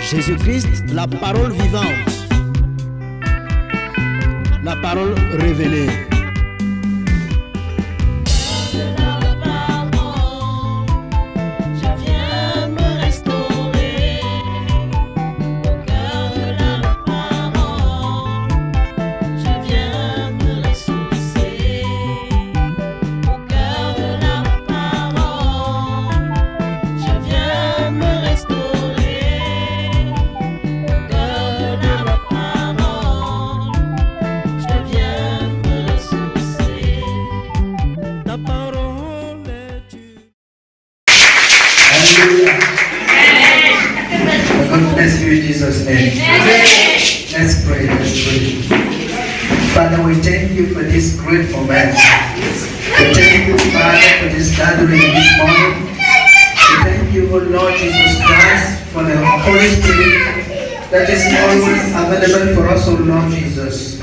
Jésus-Christ, la parole vivante, la parole révélée. Bless you in Jesus' name. Let's pray. Let's pray. Father, we thank you for this great moment. We thank you, Father, for this gathering this morning. We thank you, O Lord Jesus Christ, for the Holy Spirit that is always available for us, O Lord Jesus.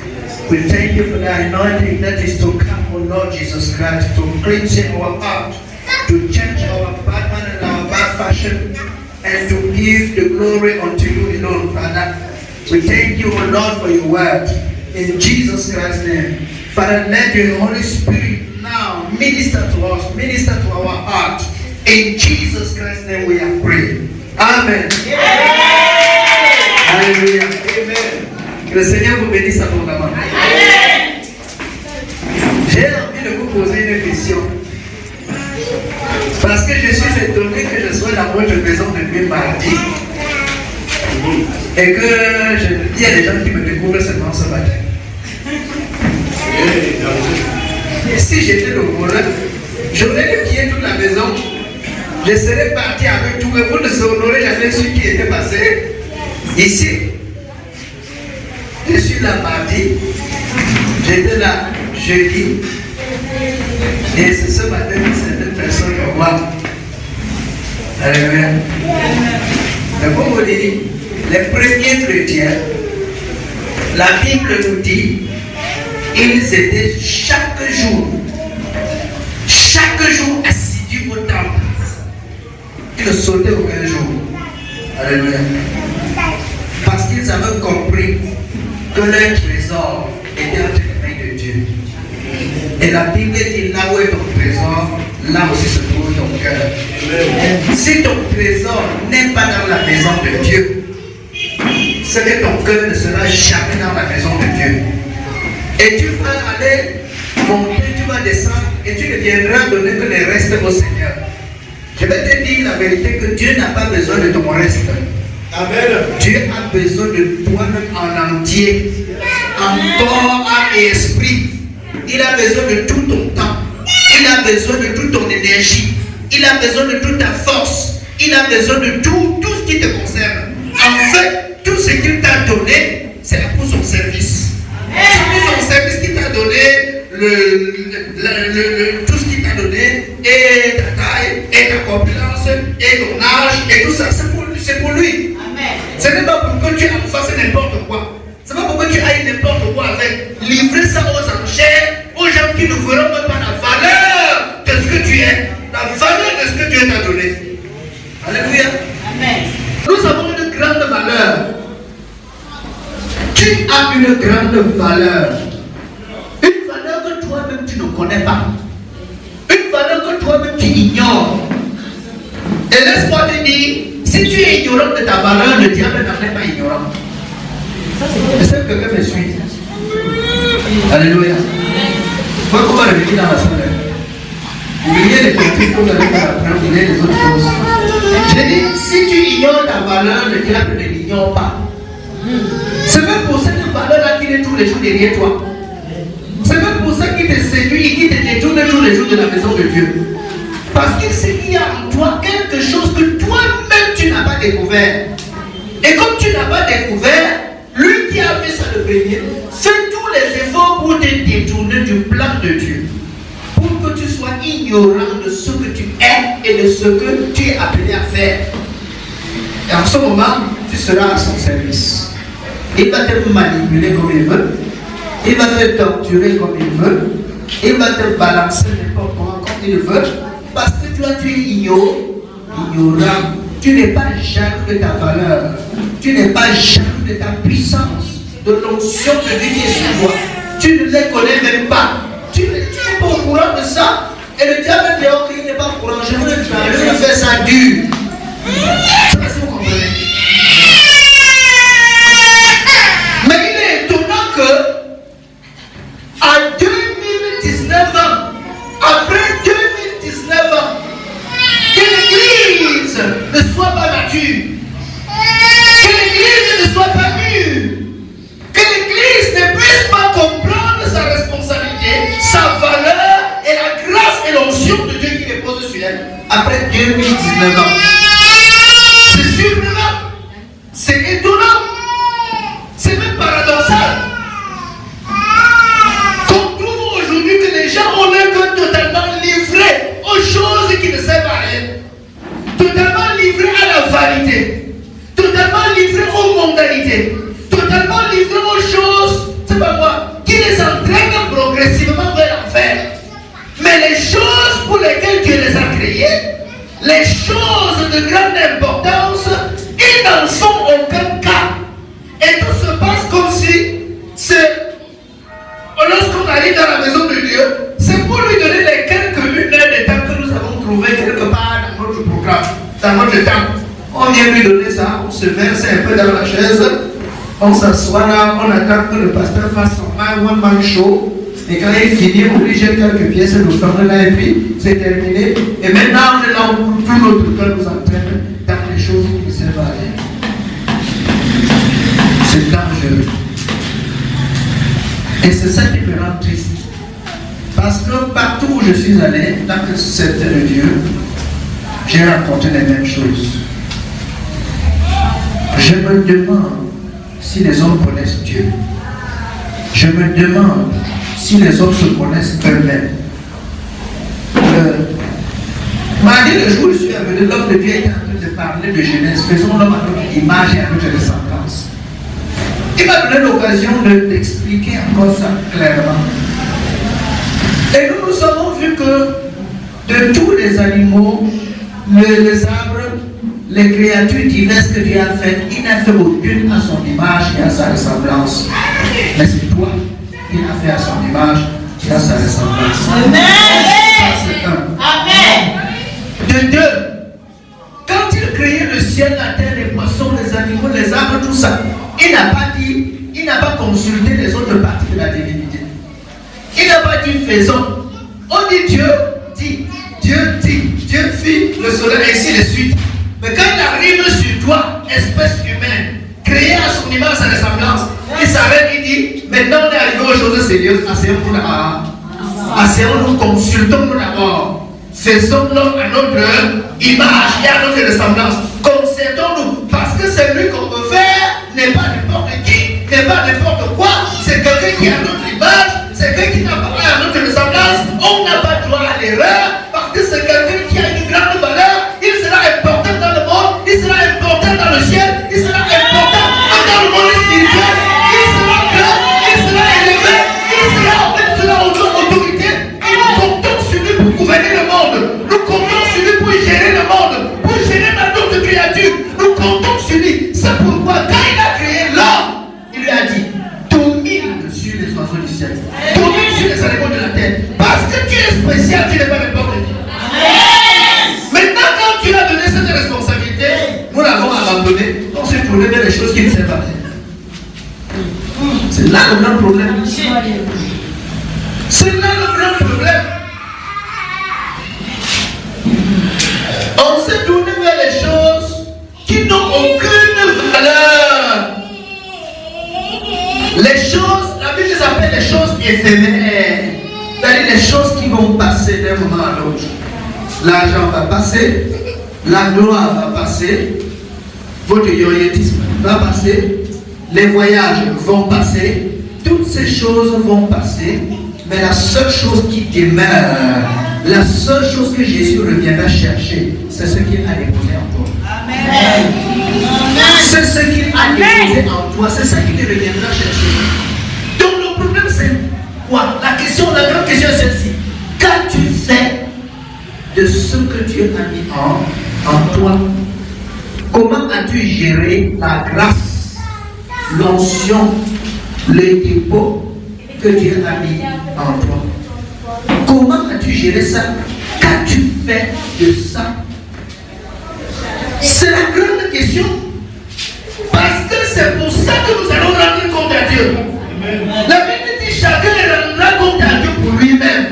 We thank you for the anointing that is to come, O Lord Jesus Christ, to cleanse our heart, to change our bad man and our bad fashion, and to give the glory unto you alone, Father. We thank you, O Lord, for your word. In Jesus Christ's name. Father, let your Holy Spirit now minister to us, minister to our heart. In Jesus Christ's name we have prayed. Amen. Alléluia. Amen. Que le Seigneur vous bénisse abondamment. Amen. J'ai envie de vous poser une question. Parce que je suis étonné que je sois dans votre maison depuis mardi. Et que il y a des gens qui me découvrent seulement ce matin. Et si j'étais le voleur, j'aurais pillé toute la maison. Je serais parti avec tout et vous n'aurez jamais su qui était passé ici. Je suis là mardi, j'étais là jeudi. Et c'est ce matin que certaines personnes me voient. Alléluia. Mais comme vous dites, les premiers chrétiens, la Bible nous dit, ils étaient chaque jour assidus au temple. Ils ne sautaient aucun jour. Alléluia. Parce qu'ils avaient compris que leur trésor était entre les mains de Dieu. Et la Bible dit, là où est ton trésor, là aussi se trouve ton cœur. Si ton trésor n'est pas dans la maison de Dieu, c'est que ton cœur ne sera jamais dans la maison de Dieu. Et tu vas aller monter, tu vas descendre, et tu ne viendras donner que les restes au Seigneur. Je vais te dire la vérité que Dieu n'a pas besoin de ton reste. Amen. Dieu a besoin de toi-même en entier, en corps, âme et esprit. Il a besoin de tout ton temps. Il a besoin de toute ton énergie. Il a besoin de toute ta force. Il a besoin de tout ce qui te concerne. En fait, tout ce qu'il t'a donné, c'est pour son service. C'est pour son service qu'il t'a donné tout ce qu'il t'a donné, et ta taille, et ta corpulence, et ton âge, et tout ça. C'est pour lui. Amen. Ce n'est pas pour que tu fasses n'importe quoi. Ce n'est pas pour que tu ailles n'importe quoi avec. Livrer ça aux enchères, aux gens qui ne verront même pas la valeur de ce que tu es, la valeur de ce que Dieu t'a donné. Alléluia. Amen. Nous avons une grande valeur. Tu as une grande valeur. Une valeur que toi-même tu ne connais pas. Une valeur que toi-même tu ignores. Et laisse-moi te dire, si tu es ignorant de ta valeur, le diable n'en est pas ignorant. Est-ce que quelqu'un me suit? Alléluia. Moi, comment revenir dans la salle? Oubliez les conflits que vous allez faire après, oubliez les autres choses. J'ai dit, si tu ignores ta valeur, le diable ne l'ignore pas. C'est même pour cette valeur-là qu'il est tous les jours derrière toi. C'est même pour ça qu'il te séduit et qu'il te détourne tous les jours de la maison de Dieu. Parce qu'il sait qu'il y a en toi quelque chose que toi-même tu n'as pas découvert. Et comme tu n'as pas découvert, lui qui a fait ça le premier, fait tous les efforts pour te détourner du plan de Dieu. Pour que tu sois ignorant de ce que tu es et de ce que tu es appelé à faire. Et en ce moment, tu seras à son service. Il va te manipuler comme il veut. Il va te torturer comme il veut. Il va te balancer n'importe comment comme il veut. Parce que toi, tu es ignorant. Tu n'es pas jaloux de ta valeur. tu n'es pas jaloux de ta puissance, de l'onction de Dieu qui est sur toi. Tu ne les connais même pas. Tu n'es pas au courant de ça. Et le diable dit, ok, il n'est pas au courant, je vais le faire ça dur. Je ne sais pas si vous comprenez. Mais il est étonnant que à 2019 ans, après 2019 ans, que l'Église ne soit pas mature, que l'Église ne soit pas mûre, que l'Église ne puisse pas comprendre sa responsabilité, sa valeur et la grâce et l'onction de Dieu qui repose sur elle après 2019 ans. C'est surprenant, c'est étonnant, c'est même paradoxal. Qu'on trouve aujourd'hui que les gens ont l'air totalement livrés aux choses qui ne servent à rien, totalement livrés à la vanité, totalement livrés aux mondanités, totalement livrés aux choses, c'est pas moi, qui les entraînent progressivement vers l'enfer. Mais les choses pour lesquelles Dieu les a créés, les choses de grande importance, ils n'en font aucun cas. Et tout se passe comme si c'est, lorsqu'on arrive dans la maison de Dieu, c'est pour lui donner les quelques heures de temps que nous avons trouvé quelque part dans notre programme, dans notre temps. On vient lui donner ça, on se verse un peu dans la chaise, on s'assoit là, on attend que le pasteur fasse son one-man show. Et quand il finit, on lui jette quelques pièces de l'offrande là et puis c'est terminé. Et maintenant, on est là où tout notre cœur nous entraîne dans les choses qui ne servent à rien. C'est dangereux. Et c'est ça qui me rend triste. Parce que partout où je suis allé, dans que c'était de Dieu, j'ai rencontré les mêmes choses. Je me demande si les hommes connaissent Dieu. Je me demande si les hommes se connaissent eux-mêmes. Mardi, le jour où je suis avenu, l'homme de Dieu était en train de parler de Genèse. Faisons l'homme à notre image et à notre ressemblance. Il m'a donné l'occasion d'expliquer encore ça clairement. Et nous avons vu que de tous les animaux, les arbres, les créatures diverses que Dieu a faites, il n'a fait aucune à son image et à sa ressemblance. Mais c'est toi qui l'as fait à son image et à sa ressemblance. Amen. C'est un. Amen. De deux, quand il créait le ciel, la terre, les poissons, les animaux, les arbres, tout ça, il n'a pas dit, il n'a pas consulté les autres parties de la divinité. Il n'a pas dit faisons. On dit Dieu dit, Dieu fit le soleil, ainsi de suite. Mais quand il arrive sur toi, espèce humaine, créée à son image, à sa ressemblance, il s'arrête, il dit, maintenant on est arrivé aux choses sérieuses, asseyons-nous d'abord. Asseyons-nous, consultons-nous d'abord. Faisons-nous à notre image et à notre ressemblance. Concertons-nous, parce que celui qu'on veut faire n'est pas n'importe qui, n'est pas n'importe quoi, c'est quelqu'un qui a notre image, c'est quelqu'un qui n'a pas à notre ressemblance. On n'a pas droit à l'erreur, parce que c'est quelqu'un qui a une grande valeur. Il sera important dans le monde, il sera important dans le ciel, il sera important dans le monde spirituel, il sera grand, il sera élevé, il sera en autorité. Et nous comptons sur lui pour gouverner le monde, nous comptons sur lui pour gérer le monde, pour gérer d'autres créatures, nous comptons sur lui. C'est pourquoi quand il a créé l'homme, il lui a dit, domine sur les oiseaux du ciel, domine sur les animaux de la terre, parce que tu es spécial, tu n'es pas n'importe qui. Maintenant, quand tu as donné cette responsabilité, nous l'avons abandonné, on s'est tourné vers les choses qui ne servent à rien. C'est là le grand problème. C'est là le grand problème. On s'est tourné vers les choses qui n'ont aucune valeur. Les choses, la Bible les appelle les choses éphémères. C'est-à-dire les choses qui vont passer d'un moment à l'autre. L'argent va passer, la gloire va passer, votre yoyotisme va passer, les voyages vont passer, toutes ces choses vont passer, mais la seule chose qui demeure, la seule chose que Jésus reviendra chercher, c'est ce qu'il a déposé en toi. Amen. C'est ce qu'il a déposé en toi, c'est ça qu'il reviendra chercher. Donc le problème c'est quoi? La grande question est celle-ci. Qu'as-tu fait de ce que Dieu a mis en toi? Comment as-tu géré la grâce, l'onction, le dépôt que Dieu a mis en toi? Comment as-tu géré ça? Qu'as-tu fait de ça? C'est la grande question. Parce que c'est pour ça que nous allons rendre compte à Dieu. La Bible dit chacun rendra compte à Dieu pour lui-même.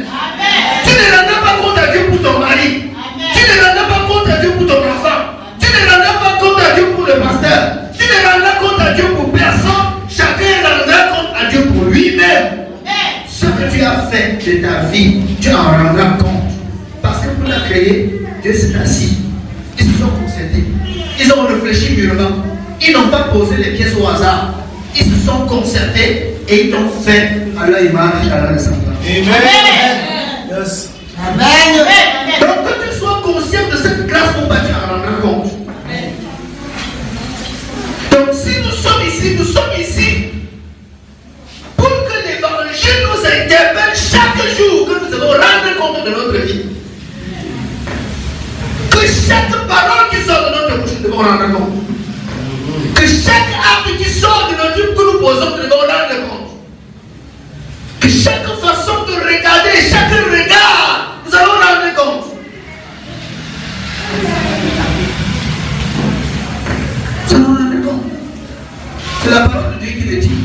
Tu ne rendras pas compte à Dieu pour ton mari. Tu ne rendras pas compte à Dieu pour ton enfant. Tu ne rendras pas compte à Dieu pour le pasteur. Tu ne rendras compte à Dieu pour personne. Chacun rendra compte à Dieu pour lui-même. Ce que tu as fait de ta vie, tu en rendras compte. Parce que pour la créer, Dieu s'est assis. Ils se sont concertés. Ils ont réfléchi mûrement. Ils n'ont pas posé les pièces au hasard. Ils se sont concertés et ils ont fait à leur image, à leur ressemblance. Amen. Yes. Amen. Donc que tu sois conscient de cette grâce, mon Dieu en rendra compte. Donc si nous sommes ici pour que l'évangile nous interpelle chaque jour, que nous allons rendre compte de notre vie. Que chaque parole qui sort de notre bouche, nous devons rendre compte. Que chaque acte qui sort de notre vie, que nous posons, nous devons rendre compte. Que chaque façon de regarder, chaque regard, nous allons rendre compte. Nous allons rendre compte. C'est la parole de Dieu qui le dit.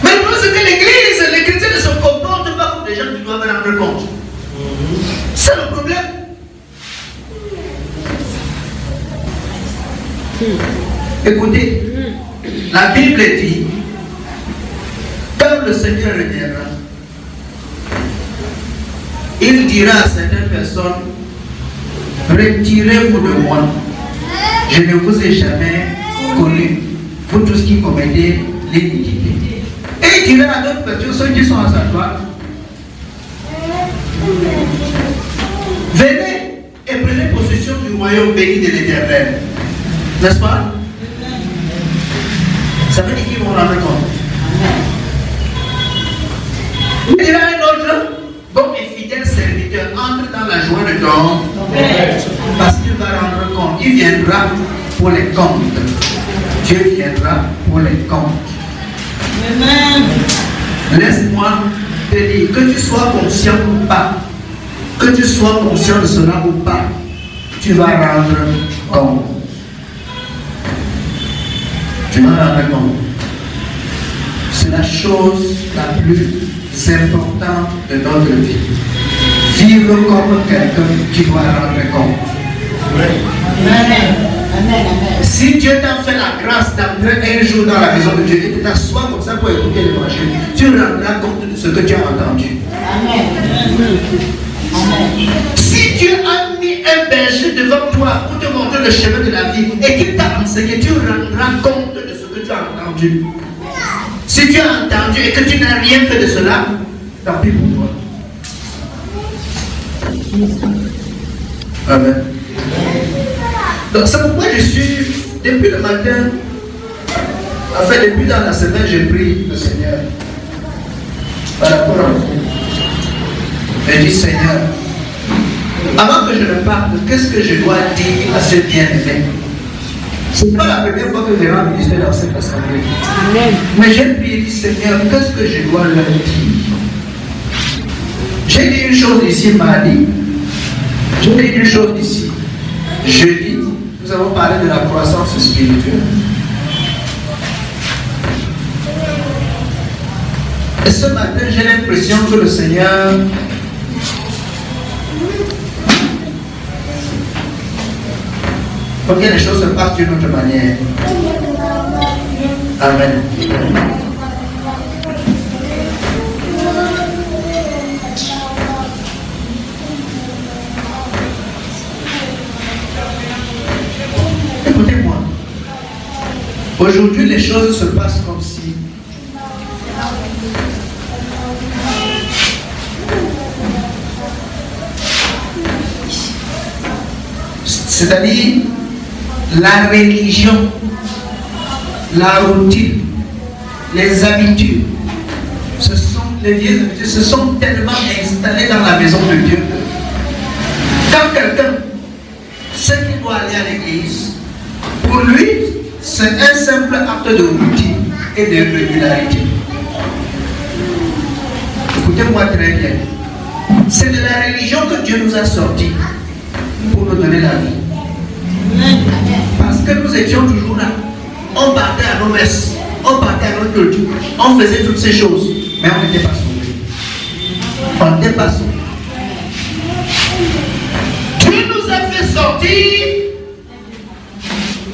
Mais nous, c'est que l'Église, les chrétiens ne se comportent pas comme des gens qui doivent rendre compte. C'est le problème. Écoutez, la Bible dit, quand le Seigneur reviendra, il dira à certaines personnes, retirez-vous de moi, je ne vous ai jamais connu, vous tous qui commettez l'iniquité. Et il dira à d'autres personnes, ceux qui sont à sa droite, venez et prenez possession du royaume béni de l'Éternel. N'est-ce pas? Ça veut dire qu'ils vont rendre compte. Il y a un autre bon et fidèle serviteur, entre dans la joie de ton Père, parce qu'il va rendre compte. Il viendra pour les comptes. Dieu viendra pour les comptes. Laisse-moi te dire, que tu sois conscient ou pas, que tu sois conscient de cela ou pas, tu vas rendre compte. Tu vas rendre compte. C'est la chose la plus importante de notre vie. Vivre comme quelqu'un qui doit rendre compte. Si Dieu t'a fait la grâce d'entrer un jour dans la maison de Dieu et de t'asseoir comme ça pour écouter l'évangile, tu rendras compte de ce que tu as entendu. Si Dieu a mis un berger devant toi pour te montrer le chemin de la vie et qu'il t'a enseigné, tu rendras compte de ce que tu as entendu. Si tu as entendu et que tu n'as rien fait de cela, tant pis pour toi. Amen. Donc c'est pourquoi je suis, depuis le matin, enfin depuis dans la semaine, j'ai prié le Seigneur par rapport à vous. Et dit, Seigneur, avant que je ne parte, qu'est-ce que je dois dire à ce bien-aimé? Ce n'est pas la première fois que je vais ministrer dans cette assemblée. Mais j'ai prié, dit, Seigneur, qu'est-ce que je dois leur dire? J'ai dit une chose ici mardi. J'ai dit une chose ici jeudi. Nous avons parlé de la croissance spirituelle. Et ce matin, j'ai l'impression que le Seigneur faut que les choses se passent d'une autre manière. Amen. Écoutez-moi. Aujourd'hui, les choses se passent comme si c'est-à-dire la religion, la routine, les habitudes, les vieilles habitudes se sont tellement installées dans la maison de Dieu. Quand quelqu'un sait qu'il doit aller à Pour lui, c'est un simple acte de routine et de régularité. Écoutez-moi très bien. C'est de la religion que Dieu nous a sortis pour nous donner la vie. Parce que nous étions toujours là. On partait à nos messes, on partait à nos cultes, on faisait toutes ces choses, mais on n'était pas sauvés. On n'était pas sauvés. Dieu nous a fait sortir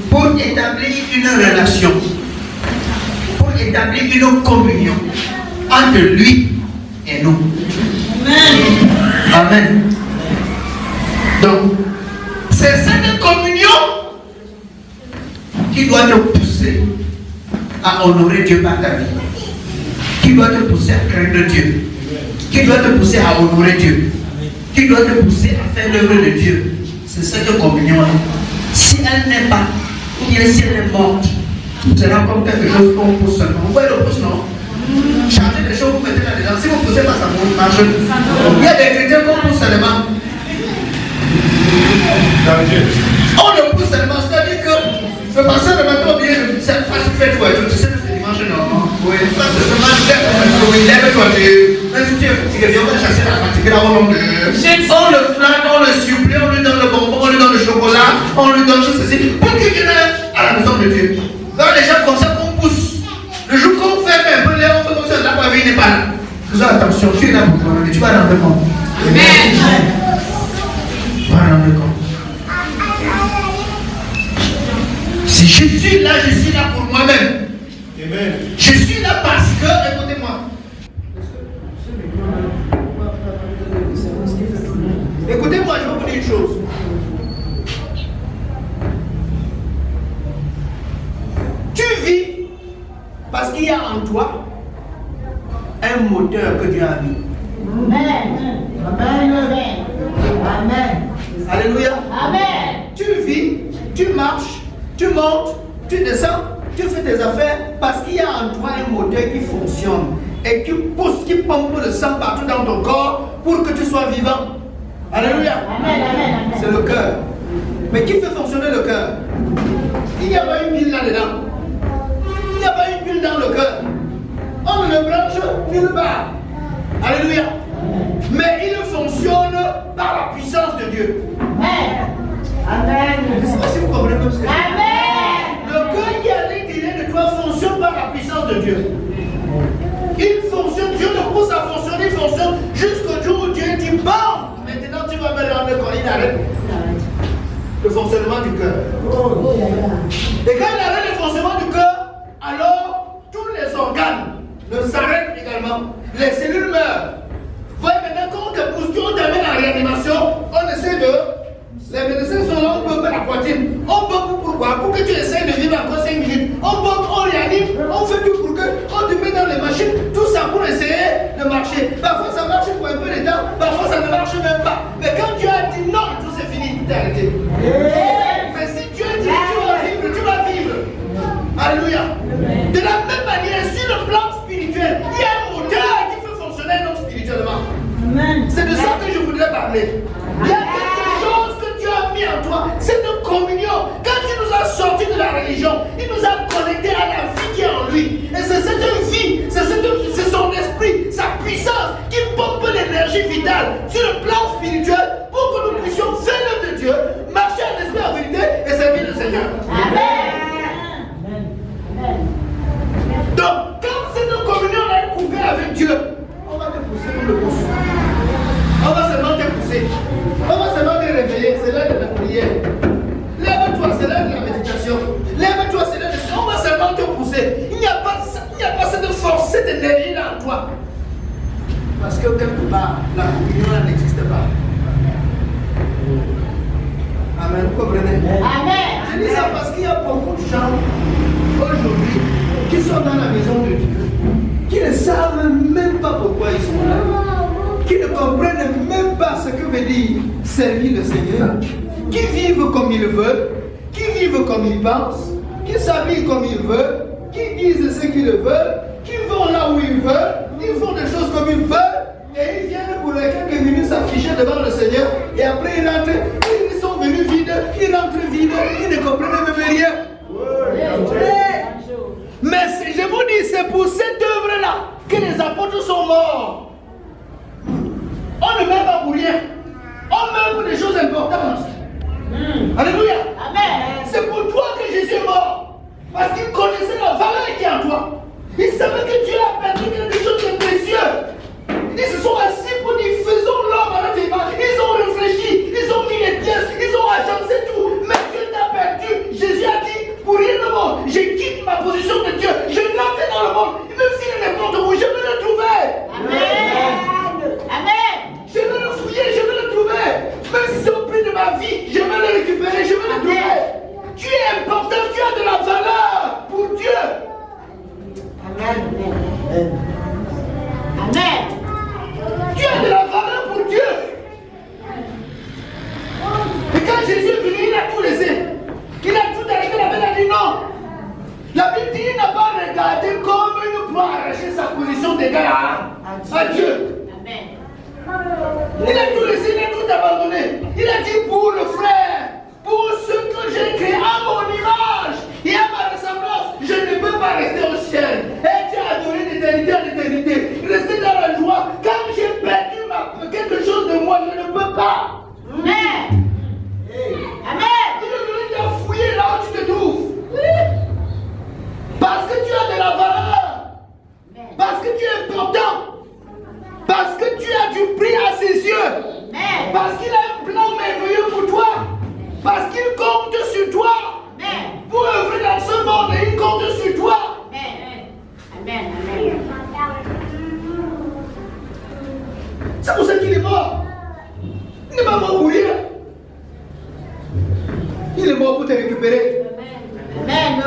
pour établir une relation, pour établir une communion entre lui et nous. Amen. Donc, c'est cette communion qui doit te pousser à honorer Dieu par ta vie, qui doit te pousser à craindre Dieu, qui doit te pousser à honorer Dieu, qui doit te pousser à faire l'œuvre de Dieu. C'est cette communion-là. Si elle n'est pas, ou bien si elle est morte, ce sera comme quelque chose qu'on pousse seulement. Vous voyez le pouce, non? Chargez des choses, vous mettez là-dedans. Si vous ne poussez pas, ça ne marche. Il y a des chrétiens qu'on pousse seulement. On le pousse seulement, c'est-à-dire que le pasteur le matin, on dit, c'est facile, fais-toi, tu sais que c'est dimanche normalement. Oui, ça c'est dimanche, lève-toi, même si tu es fatigué, viens, on va chasser la fatigue là au nom de Dieu. On le flatte, on le supplie, on lui donne le bonbon, on lui donne le chocolat, on lui donne tout ceci, pour qu'il vienne à la maison de Dieu. Donc les gens comme ça qu'on pousse. Le jour qu'on fait un peu l'air, on fait comme ça, la vie n'est pas là. Fais attention, tu es là pour toi, mais tu vas rendre compte. Amen. Tu vas rendre compte. Si je suis là pour moi-même. Amen. Je suis là parce que, écoutez-moi. Écoutez-moi, je vais vous dire une chose. Tu vis parce qu'il y a en toi un moteur que Dieu a mis. Amen. Amen. Amen. Alléluia. Amen. Tu vis, tu marches, tu montes, tu descends, tu fais tes affaires parce qu'il y a en toi un moteur qui fonctionne et qui pousse, qui pompe le sang partout dans ton corps pour que tu sois vivant. Alléluia. Amen, amen. C'est le cœur. Mais qui fait fonctionner le cœur? Il n'y a pas une pile là-dedans. Il n'y a pas une pile dans le cœur. On ne le branche nulle part. Alléluia. Mais il fonctionne par la puissance de Dieu. Amen. Je ne sais pas si vous comprenez ce que je dis. Amen. Le cœur qui est à l'intérieur de toi fonctionne par la puissance de Dieu. Il fonctionne, Dieu le pousse à fonctionner, il fonctionne jusqu'au jour où Dieu dit bon, maintenant tu vas me rendre quand il arrête le fonctionnement du cœur. Et quand il arrête le fonctionnement du cœur, alors tous les organes s'arrêtent également. Les cellules meurent. Voyez maintenant quand on te pousse, on t'amène en réanimation, on essaie de. Les médecins sont là, on peut la poitrine. On peut pourquoi? Pour que tu essaies de vivre encore 5 minutes. On réanime, on fait tout pour que on te met dans les machines, tout ça pour essayer de marcher. Parfois ça marche pour un peu de temps, parfois ça ne marche même pas. Mais quand Dieu a dit non, tout c'est fini, tout est arrêté. Mais si Dieu dit tu vas vivre. Alléluia. De la même manière, sur le plan spirituel, il y a un moteur qui fait fonctionner l'homme spirituellement. C'est de ça que je voudrais parler. Il y a quelque chose que Dieu a mis en toi, c'est une communion. Quand il nous a sortis de la religion, il nous a connectés à la vie qui est en lui. Et c'est cette vie, c'est son esprit, sa puissance qui pompe l'énergie vitale sur le plan spirituel pour que nous puissions faire l'œuvre de Dieu, marcher en esprit en vérité et servir le Seigneur. Amen. Donc, quand cette communion est coupée avec Dieu, on va te pousser comme le pouce. On va seulement te pousser. On va seulement te réveiller. C'est l'heure de la prière. Lève-toi, c'est l'heure de la méditation. Lève-toi, c'est l'heure de... On va seulement te pousser. Il n'y a pas cette force, cette énergie là en toi. Parce que quelque part, la communion n'existe pas. Amen. Vous comprenez? Amen. Je dis ça parce qu'il y a beaucoup de gens aujourd'hui qui sont dans la maison de Dieu, qui ne savent même pas pourquoi ils sont là, qui ne comprennent même pas ce que veut dire servir le Seigneur, qui vivent comme ils veulent, qui vivent comme ils pensent, qui s'habillent comme ils veulent, qui disent ce qu'ils veulent, qui vont là où ils veulent, ils font des choses comme ils veulent, et ils viennent pour les quelques minutes s'afficher devant le Seigneur, et après ils rentrent, ils sont venus vides, ils rentrent vides, ils ne comprennent même rien. Mais je vous dis, c'est pour cette œuvre-là que les apôtres sont morts. On ne meurt pas pour rien. On meurt pour des choses importantes. Alléluia. Amen. C'est pour toi que Jésus est mort. Parce qu'il connaissait la valeur qui est en toi. Il savait que Dieu a perdu quelque chose de précieux. Ils se sont assis pour dire, faisons l'homme à notre image. Ils ont réfléchi, ils ont mis les pièces, ils ont agencé tout. Mais Dieu t'a perdu. Jésus a dit, pour rien au monde, je quitte ma position de Dieu. Je l'entre dans le monde. Même s'il est n'importe où, je vais le trouver. Amen. Amen. Je vais le fouiller, je vais le trouver. Même si c'est au prix de ma vie, je vais le récupérer, je vais le trouver. Tu es important, tu as de la valeur pour Dieu. Amen. Amen. Tu as de la valeur pour Dieu. Et quand Jésus est venu, il a tout laissé. Il a tout arrêté. La Bible a dit non. La Bible dit qu'il n'a pas regardé comme il peut arracher sa position d'égal à Dieu. Amen. Il a tout laissé, il a tout abandonné. Il a dit pour le frère, pour ce que j'ai créé à mon image et à ma ressemblance, je ne peux pas rester au ciel. Et tu as adoré d'éternité en éternité. Rester dans la joie. Quand j'ai perdu quelque chose de moi, je ne peux pas. Amen. Amen. Il est venu te fouiller là où tu te trouves. Parce que tu as de la valeur. Parce que tu es important. Parce que tu as du prix à ses yeux. Parce qu'il a un plan merveilleux pour toi. Parce qu'il compte sur toi. Pour œuvrer dans ce monde, il compte sur toi. Amen. C'est pour ça qu'il est mort. Il n'est pas mort pour rien. Il est mort pour te récupérer. Amen.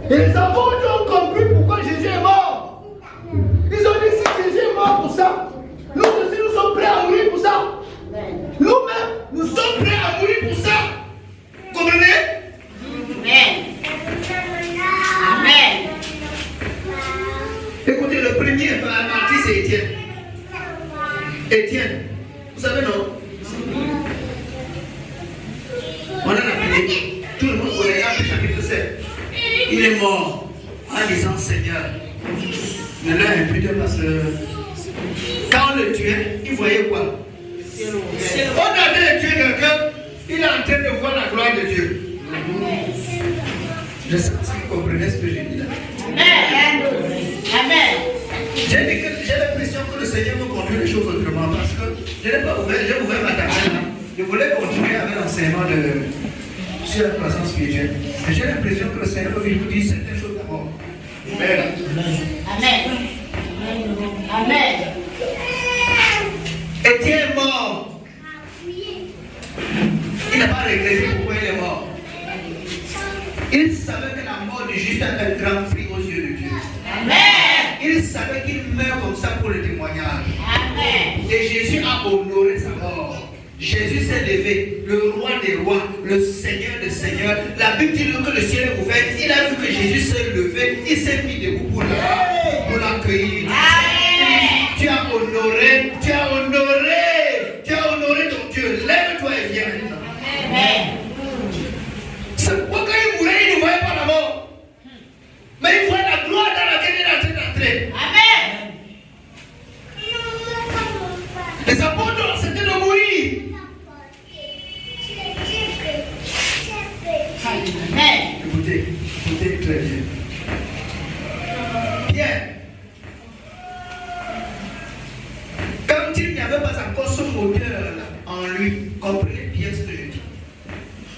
Et les apôtres ont compris pourquoi Jésus est mort. Ils ont dit si Jésus est mort pour ça, nous aussi nous sommes prêts à mourir pour ça. Nous-mêmes, nous sommes prêts à mourir pour ça. Comprenez? Amen. Amen. Écoutez, le premier martyr, c'est Étienne. Étienne, vous savez non? On en a appelé. Tout le monde connaît Actes chapitre 7. Il est mort en disant Seigneur, ne l'ai imputé parce que quand on le tuait, il voyait quoi? On avait tué quelqu'un, il est en train de voir la gloire de Dieu. Je sais pas si vous comprenez ce que j'ai dit là. Amen. J'ai l'impression que le Seigneur veut conduire les choses autrement parce que je n'ai pas ouvert, j'ai ouvert ma table. Je voulais continuer avec l'enseignement sur la croissance spirituelle. Mais j'ai l'impression que le Seigneur veut vous dire certaines choses d'abord. Amen. Amen. Étienne est mort. Il n'a pas regretté pourquoi il est mort. Il savait que la mort du juste a un grand prix aux yeux de Dieu. Amen. Il savait qu'il meurt comme ça pour le témoignage. Amen. Et Jésus a honoré sa mort. Jésus s'est levé, le roi des rois, le Seigneur des seigneurs. La Bible dit que le ciel est ouvert. Il a vu que Jésus s'est levé, il s'est mis debout pour l'accueillir. Tu as honoré, ton Dieu. Lève-toi et viens maintenant. Amen. C'est pourquoi quand il mourait, il ne voyait pas la mort. Mais il voyait la gloire dans laquelle il est en train d'entrer. Amen. Les apôtres, c'était de mourir. Amen. Écoutez très bien. Pierre, quand il n'y avait pas encore ce moteur en lui, comprenez bien ce que je dis.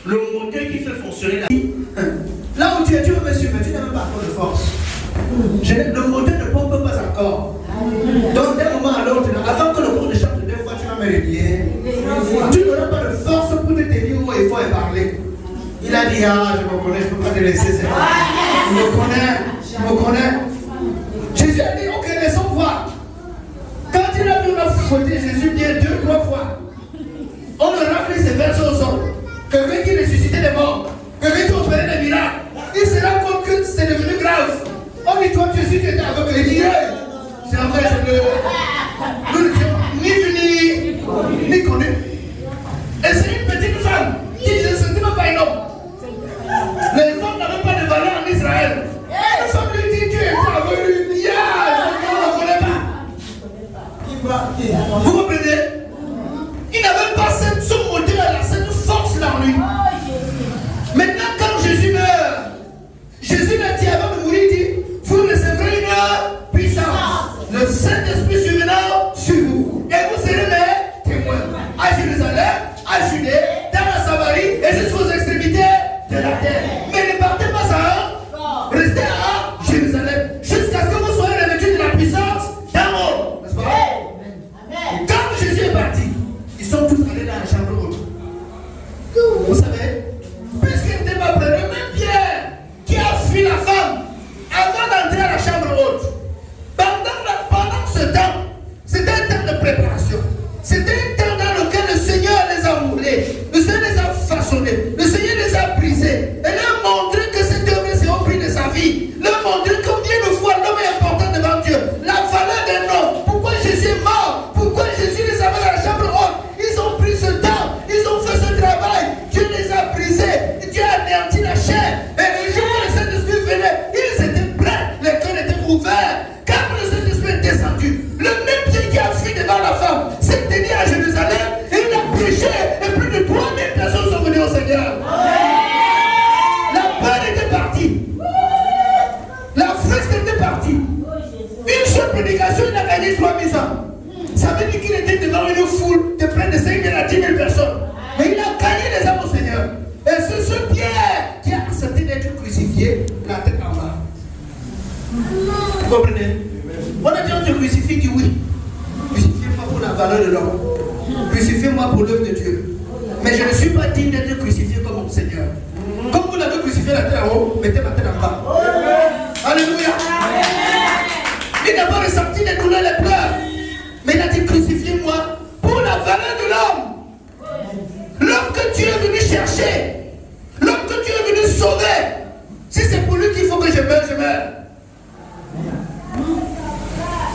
Le moteur qui fait fonctionner la vie. Là où tu es, tu veux me suivre, tu n'as même pas encore de force. Le moteur ne pompe pas encore. Donc d'un moment à l'autre, avant que le cours de chante 2 fois, tu vas me relier. Tu n'auras pas de force pour te tenir où il faut et parler. Il a dit, ah, je me connais, je ne peux pas te laisser. Je me connais. Jésus a dit, ok, laissons voir. Quand il a vu une faute, Jésus vient 2-3 fois. On le rafle ses versets au sol. Quelqu'un qui ressuscitait les morts, quelqu'un qui opérait des miracles, il se rend compte que c'est devenu grave. On dit, toi, Jésus qui était avec lui, c'est vrai, nous ne sommes ni venus, ni connus. Et c'est une petite femme qui disait, ce n'était même pas un homme. Les femmes n'avaient pas de valeur ni Ils sont tous allés dans la chambre haute. Vous savez, puisqu'il n'était pas prêt, le même Pierre qui a fui la femme avant d'entrer à la chambre haute, pendant ce temps, c'était un temps de préparation. C'était un temps dans lequel le Seigneur les a moulés, le Seigneur les a façonnés, le Seigneur les a brisés. Et leur montré que cet homme s'est au prix de sa vie. Leur montré combien de fois l'homme est important devant Dieu. La valeur d'un homme. Pourquoi Jésus est mort? Pourquoi Jésus les avait dans la chambre haute? Ils ont pris ce temps, ils ont fait ce travail. Dieu les a brisés. Dieu a anéanti la chair. Et le jour où le Saint-Esprit venait, ils étaient prêts, les cœurs étaient ouverts. Quand le Saint-Esprit est descendu, le même Dieu qui a fui devant la femme s'est tenu à Jérusalem et il a prêché. Et plus de 3000 personnes sont venues au Seigneur. La peur était partie. La friste était partie. Une seule prédication, il a gagné 3000 ans. Ça veut dire qu'il était devant une foule de près de 5 000 à 10 000 personnes. Mais il a gagné les âmes au Seigneur. Et c'est ce Pierre qui a accepté d'être crucifié, la tête en bas. Vous comprenez? On a dit on te crucifie, dit oui. Crucifiez-moi pour la valeur de l'homme. Crucifiez-moi pour l'œuvre de Dieu. Mais je ne suis pas digne d'être crucifié comme mon Seigneur. Comme vous l'avez crucifié la tête en haut, mettez ma tête en bas. Alléluia. Il n'a pas ressenti les douleurs, les pleurs. Mais il a dit crucifiez-moi pour la valeur de l'homme. L'homme que Dieu est venu chercher. L'homme que Dieu est venu sauver. Si c'est pour lui qu'il faut que je meure, je meurs.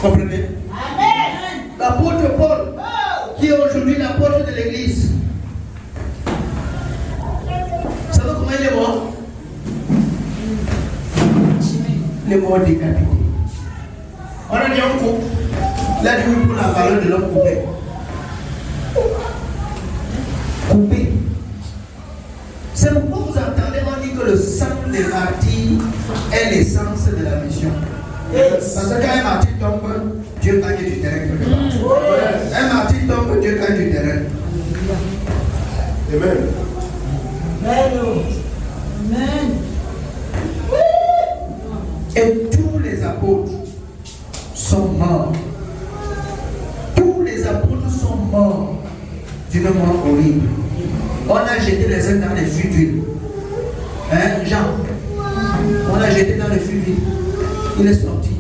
Comprenez? L'apôtre Paul, qui est aujourd'hui l'apôtre de l'église. Vous savez comment il est mort? Il est mort décapité. On a dit un coup. Il a dit oui pour la valeur de l'homme coupé. Coupé. C'est pourquoi vous entendez, on dit que le sang des martyrs est l'essence de la mission. Parce que quand un martyr tombe, Dieu gagne du terrain. Un martyr tombe, Dieu gagne du terrain. Amen. Amen. Et tous les apôtres sont morts. Tous les apôtres sont morts d'une mort horrible. On a jeté les uns dans les fûts d'huile. Hein, Jean? On a jeté dans les fûts d'huile. Il est sorti.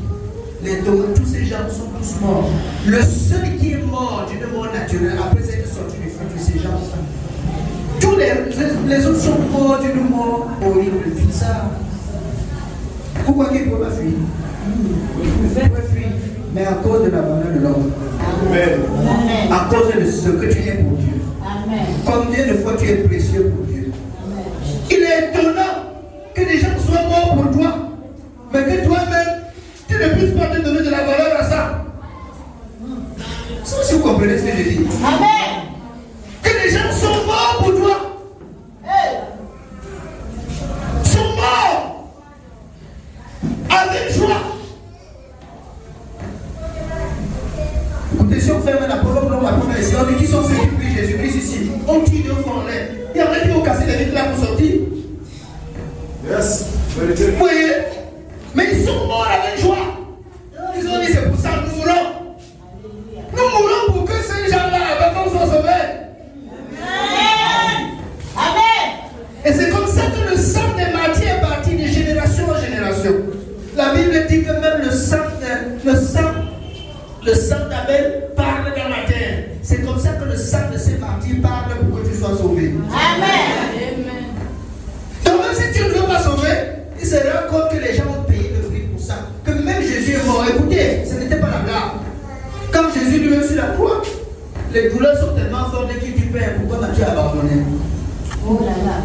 Tous ces gens sont tous morts. Le seul qui est mort d'une mort naturelle, après être sorti du feu de ces gens, tous les autres sont morts d'une mort horrible, bizarre. Pourquoi qu'ils ne peuvent pas fuir? Ils peuvent fuir, mais à cause de la valeur de l'homme. À cause de ce que tu es pour Dieu. Amen. Combien de fois tu es précieux pour Dieu? Amen. Il est étonnant que des gens soient morts pour toi, mais que toi-même, tu ne puisses pas te donner de la valeur à ça. Si vous comprenez ce que je dis. Amen. Que les gens sont morts pour toi. Sont morts avec joie. Écoutez, si on ferme la parole, on va prendre ici. On dit qui sont ceux qui prient Jésus-Christ ici. On tue deux fois en l'air. Il y en a qui vont casser les vitres là pour sortir. Yes. Vous voyez? Mais ils sont morts avec joie. Ils ont dit c'est pour ça que nous mourons. Nous mourons pour que ces gens-là soient sauvés. Amen. Amen. Et c'est comme ça que le sang des martyrs est parti de génération en génération. La Bible dit que même le sang d'Abel parle dans la terre. C'est comme ça que le sang de ces martyrs parle pour que tu sois sauvé. Amen. Donc même si tu ne veux pas sauver, il se rend compte que les gens ont payé le prix pour ça. Que même Jésus est mort. Écoutez, ce n'était pas la blague. Quand Jésus lui-même sur la croix, les douleurs sont tellement fortes qu'il dit Père, pourquoi m'as-tu abandonné? Oh là là.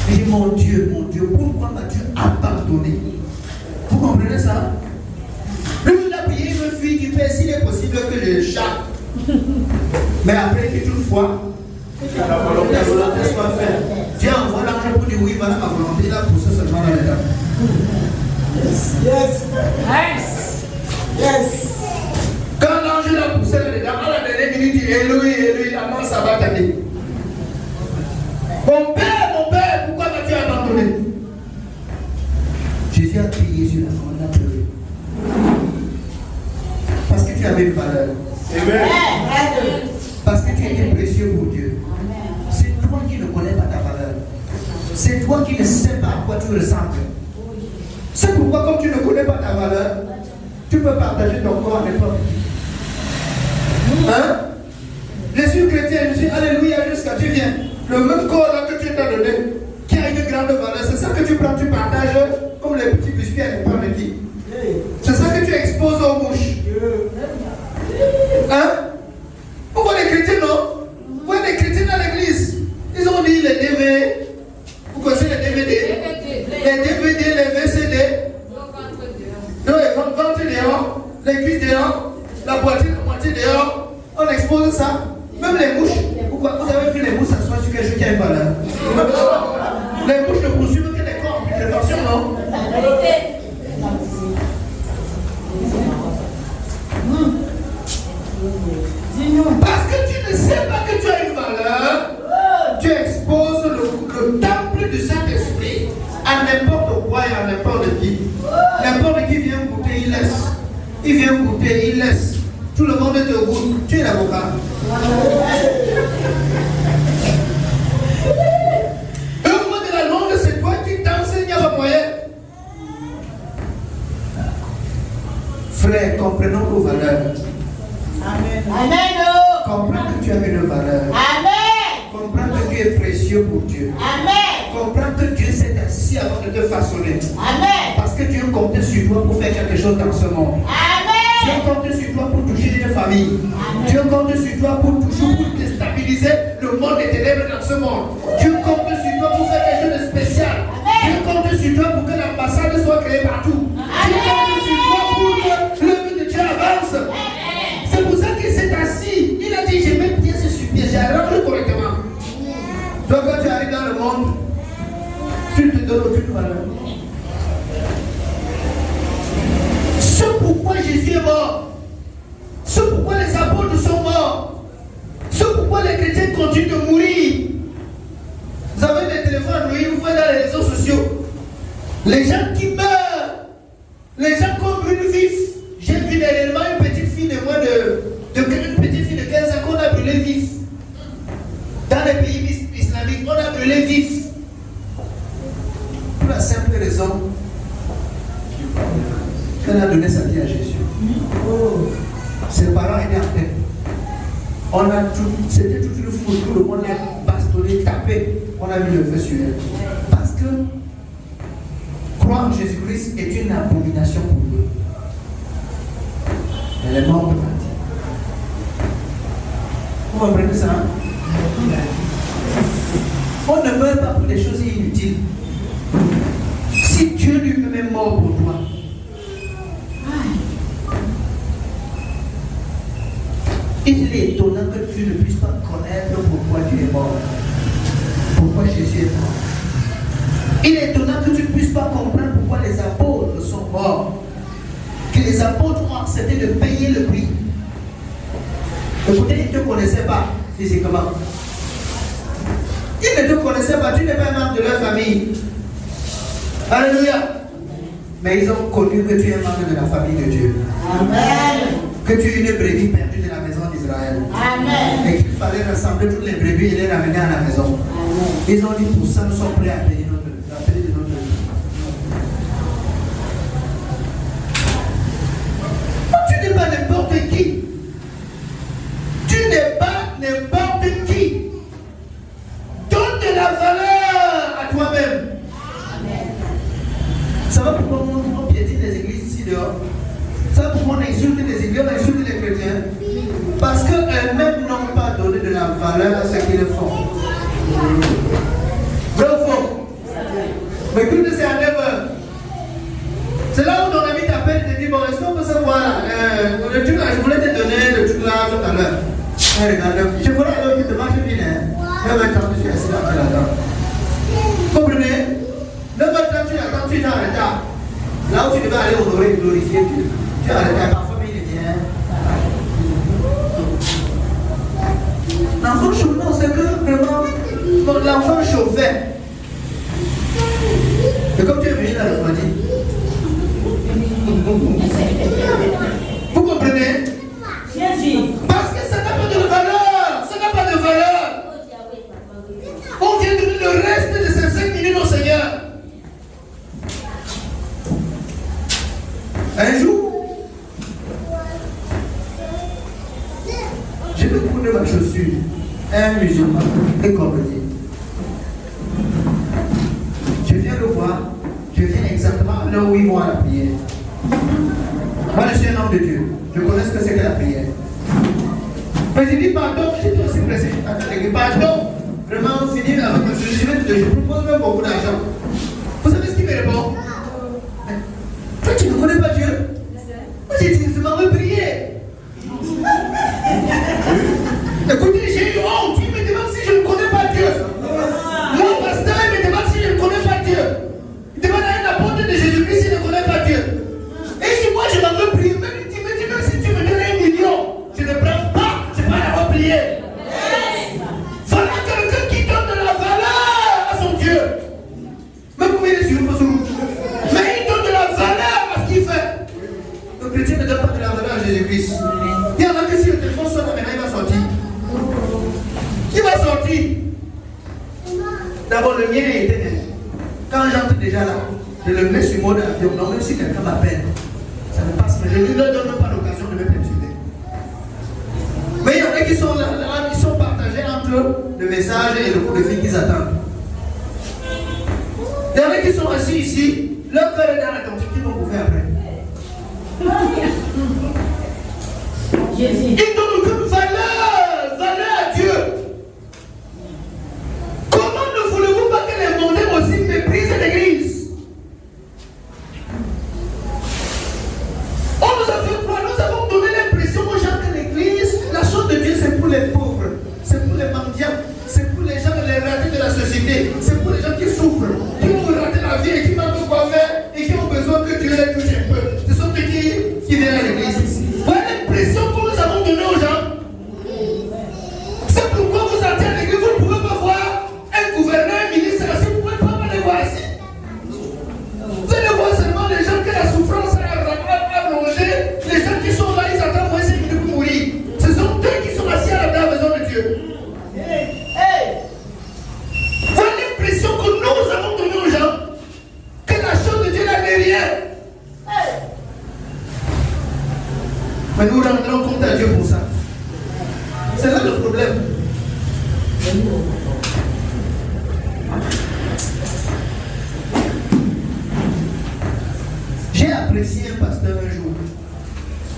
Il dit mon Dieu, pourquoi m'as-tu abandonné? Vous comprenez ça? Lui, il a prié une fille du Père, s'il est possible que je chatte. Mais après, il dit toutefois, que la volonté soit faite. Dieu envoie l'ange pour dire oui, voilà ma volonté, il a poussé seulement dans les dents. Yes. Yes. Yes. Quand l'ange l'a poussé dans les dents, à la dernière minute, il dit Elohim, la mort ça va t'aider. Mon père, pourquoi m'as-tu abandonné? Jésus a crié sur la croix, il a pleuré. Parce que tu avais une valeur. Parce que tu es précieux pour Dieu. C'est toi qui ne connais pas ta valeur. C'est toi qui ne sais pas à quoi tu ressembles. C'est pourquoi, comme tu ne connais pas ta valeur, tu peux partager ton corps à n'importe qui. Hein? Je suis chrétien, je suis alléluia jusqu'à tu viens. Le même corps là que tu t'as donné, qui a une grande valeur, c'est ça que tu prends, tu partages comme les petits biscuits à n'importe qui. C'est ça que tu exposes aux mouches. Hein? Pourquoi les chrétiens non? Pourquoi les chrétiens dans l'église? Ils ont dit les DVD. Vous connaissez les DVD? Les DVD, les VCD. Non, les ventres dehors, les cuisses dehors, la poitrine dehors. On expose ça. Même les mouches. Pourquoi? Vous avez vu les mouches s'asseoir sur quelque chose qui a une valeur? Les mouches ne poursuivent que les corps en putréfaction, non? Parce que tu ne sais pas que tu as une valeur, tu exposes le temple du Saint-Esprit à n'importe quoi et à n'importe qui. N'importe qui vient goûter, il laisse. Il vient goûter, il laisse. Tout le monde te goûte. Tu es l'avocat. Le moment de la langue, c'est toi qui t'enseignes à moyen. Frère, comprenons nos valeurs. Amen. Comprends que tu as une valeur. Amen. Comprends que tu es précieux pour Dieu. Amen. Comprends que Dieu s'est assis avant de te façonner. Amen. Parce que Dieu comptait sur toi pour faire quelque chose dans ce monde. Amen. Dieu compte sur toi pour toucher une famille. Amen. Dieu compte sur toi pour toujours pour déstabiliser le monde des ténèbres dans ce monde. Dieu compte sur toi pour faire quelque chose de spécial. Amen. Dieu compte sur toi pour que l'ambassade soit créée partout. Dieu compte sur toi pour que l'œuvre de Dieu avance. C'est pour ça qu'il s'est assis. Il a dit, je mets pièce sur pièce, j'arrange correctement. Donc quand tu arrives dans le monde, tu ne te donnes aucune valeur. C'est pourquoi Jésus est mort. C'est pourquoi les apôtres sont morts. C'est pourquoi les chrétiens continuent de mourir. Vous avez des téléphones Android, vous voyez dans les réseaux sociaux. Les gens qui meurent, les gens qu'on brûle vif. J'ai vu dernièrement une petite fille de moins une petite fille de 15 ans qu'on a brûlé vif. Dans les pays islamiques, on a brûlé vif. Pour la simple raison qu'elle a donné sa vie à Jésus. Ses parents étaient en tête. C'était toute une foule, tout le monde a bastonné, tapé. On a mis le feu sur elle. Parce que croire en Jésus-Christ est une abomination pour eux. Elle est morte de partir. Vous comprenez ça? On ne meurt pas pour des choses inutiles. Si Dieu lui-même est mort pour toi, il est étonnant que tu ne puisses pas connaître pourquoi tu es mort. Pourquoi Jésus est mort. Il est étonnant que tu ne puisses pas comprendre pourquoi les apôtres sont morts. Que les apôtres ont accepté de payer le prix. Écoutez, ils ne te connaissaient pas physiquement. Ils ne te connaissaient pas, tu n'es pas membre de leur famille. Alléluia. Mais ils ont connu que tu es membre de la famille de Dieu. Amen. Que tu es une brebis perdue de la maison d'Israël. Amen. Et qu'il fallait rassembler toutes les brebis et les ramener à la maison. Amen. Ils ont dit pour ça, nous sommes prêts à payer de notre vie. Tu n'es pas n'importe qui. Tu n'es pas n'importe qui. Donne de la valeur à toi-même. Ça va pourquoi on piétine les églises ici dehors? Ça va pourquoi on insulte les églises, on insulte les chrétiens? Parce qu'elles-mêmes n'ont pas donné de la valeur à ce qu'ils font. Vrai ou faux? Mais écoute, c'est à 9h. C'est là où ton ami t'appelle et te dit, bon, est-ce qu'on peut savoir le truc là, je voulais te donner le truc là tout à l'heure. Regarde, je voulais aller au marche bien, hein. 9h30, je suis assis là-dedans. Comprenez? 9h30, tu attends, tu es en retard. Là où tu devais aller honorer et glorifier Dieu. Tu es en retard, parfois il est bien. L'enfant chauffait, non, c'est que vraiment, l'enfant chauffait. Et comme tu es venu dans le refroidi. Vous comprenez? Jésus. Je vais vous donner ma chaussure. Un musulman, un cordonnier. Je viens le voir. Je viens exactement là où ils vont à la prière. Moi, je suis un homme de Dieu. Je connais ce que c'est que la prière. Mais il dit pardon, j'étais aussi pressé. Pardon, vraiment, c'est dit, je propose même beaucoup d'argent. Vous savez ce qu'il me répond? Toi, tu ne connais pas Dieu? Moi, j'ai dit, je m'en veux prier. Écoutez, j'ai eu honte. Il me demande si je ne connais pas Dieu. Mon pasteur, il me demande si je ne connais pas Dieu. Il demande à un apôtre de Jésus-Christ s'il ne connaît pas Dieu. Et il dit, moi, je m'en veux prier. Même il dit, même si tu me donnes 1 million, je ne prends pas, je ne vais pas l'avoir prié. Voilà quelqu'un qui donne de la valeur à son Dieu. Même quand il est sur le poste rouge. Mais il donne de la valeur à ce qu'il fait. Le chrétien ne donne pas de la valeur à Jésus-Christ. Il y en a que si le téléphone sonne, maintenant il va sortir. Il va sortir. D'abord, le mien est éternel. Quand j'entre déjà là, je le mets sur mode avion. Donc, même si quelqu'un m'appelle, ça ne passe pas. Je ne lui donne même pas l'occasion de me perturber. Mais il y en a qui sont là, qui sont partagés entre le message et le coup de fil qu'ils attendent. Il y en a qui sont assis ici, leur cœur est dans la tente, qu'ils vont bouffer après. Ils donnent aucune valeur à Dieu. Comment ne voulez-vous pas que les mondains aussi méprisent l'église? On nous a fait croire, nous avons donné l'impression aux gens que l'église, la chose de Dieu, c'est pour les pauvres, c'est pour les mendiants, c'est pour les gens, les ratés de la société, c'est pour les gens qui souffrent, qui ont raté la vie et qui n'ont pas quoi faire et qui ont besoin que Dieu les touche un peu. Ce sont ceux qui viennent à l'église. Voilà l'impression que nous avons donnée aux gens. C'est pourquoi vous entrez à l'église, vous ne pouvez pas voir un gouverneur, un ministre, si vous ne pouvez pas les voir ici. Vous allez voir seulement les gens que la souffrance a rongé, les gens qui sont là, ils attendent moins 5 minutes pour mourir. Ce sont eux qui sont assis à la maison de Dieu. Voilà l'impression que nous avons donnée aux gens, que la chose de Dieu là n'est rien. Mais nous rendrons compte à Dieu pour ça. C'est là le problème. J'ai apprécié un pasteur un jour,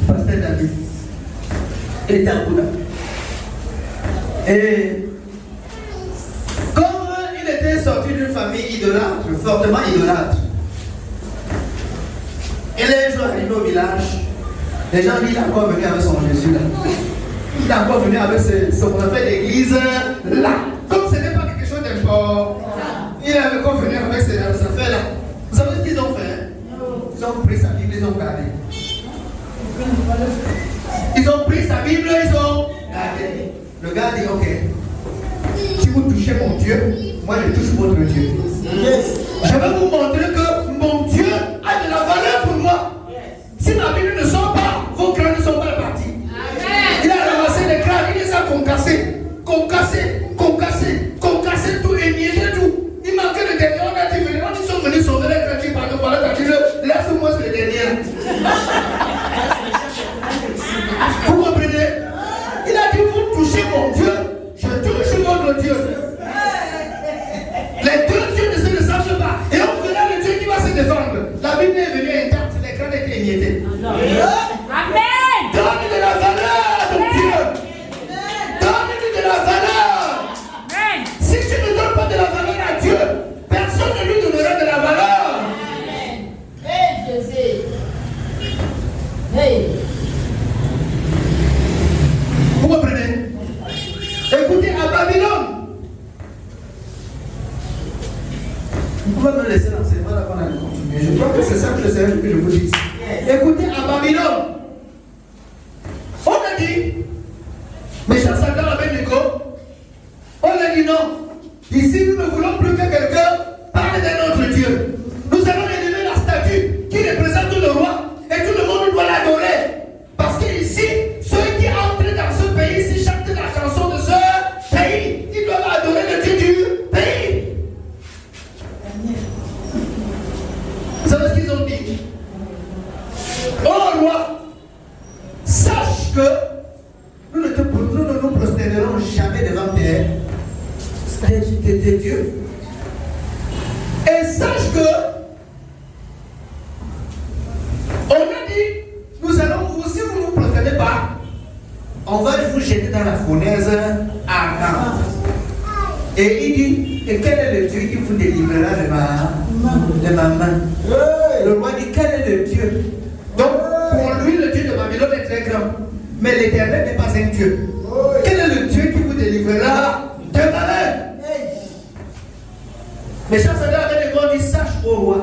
pasteur David. Il était à Bouddha. Et comme il était sorti d'une famille idolâtre, fortement idolâtre, il est un jour arrivé au village. Les gens disent, il est encore venu avec son Jésus là. Il est encore venu avec son prophète d'église là. Comme ce n'est pas quelque chose d'important, il est encore venu avec ses affaires là. Vous savez ce qu'ils ont fait? Ils ont pris sa Bible, ils ont gardé. Ils ont pris sa Bible, ils ont gardé. Le gars dit, ok, si vous touchez mon Dieu, moi je touche votre Dieu. Je vais vous montrer que mon Dieu a de la valeur pour moi. Si ma Bible ne sort pas, vos crânes ne sont pas partis. Il a ramassé les crânes, il les a concassés, tout, émiellé tout. Il manquait le dernier, on a dit, ils sont venus sauver les crânes qui parlent, voilà, t'as dit, laisse-moi le dernier. Vous comprenez? Il a dit, vous touchez mon Dieu, je touche votre Dieu. Les deux dieux ne se ressemblent pas. Et on verra le Dieu qui va se défendre. La Bible est venue intacte, les crânes étaient émiettés. Amen. Donne-lui de la valeur à ton Dieu. Donne-lui de la valeur. Amen. Si tu ne donnes pas de la valeur à Dieu, personne ne lui donnera de la valeur. Amen. Hey, Jésus. Hey. Vous comprenez? Écoutez, à Babylone, vous pouvez me laisser l'enseignement là qu'on a continué. Je crois que c'est ça que le Seigneur que je vous dis. Écoutez, à Babylone, on a dit, Méchant Satan Abednego, on a dit non. Ici, nous ne voulons plus que quelqu'un parle d'un autre Dieu. Nous allons élever la statue qui représente le roi et tout le monde doit l'adorer. Parce qu'ici, ceux qui entrent dans ce pays, s'ils chantent la chanson de ce pays, ils doivent adorer le Dieu du pays. Vous savez ce qu'ils ont dit? Oh roi, sache que nous ne de Dieu. Et sache que on a dit, nous allons vous, si vous ne nous préférez pas, on va vous jeter dans la fournaise ardente. Et il dit, et quel est le Dieu qui vous délivrera de ma main? Le roi dit, quel est le Dieu? Donc, pour lui, le Dieu de Babylone est très grand. Mais l'Éternel n'est pas un Dieu. Quel est le Dieu qui vous délivrera de ma main? Mes chers soldats, avec les grands dit, sache au roi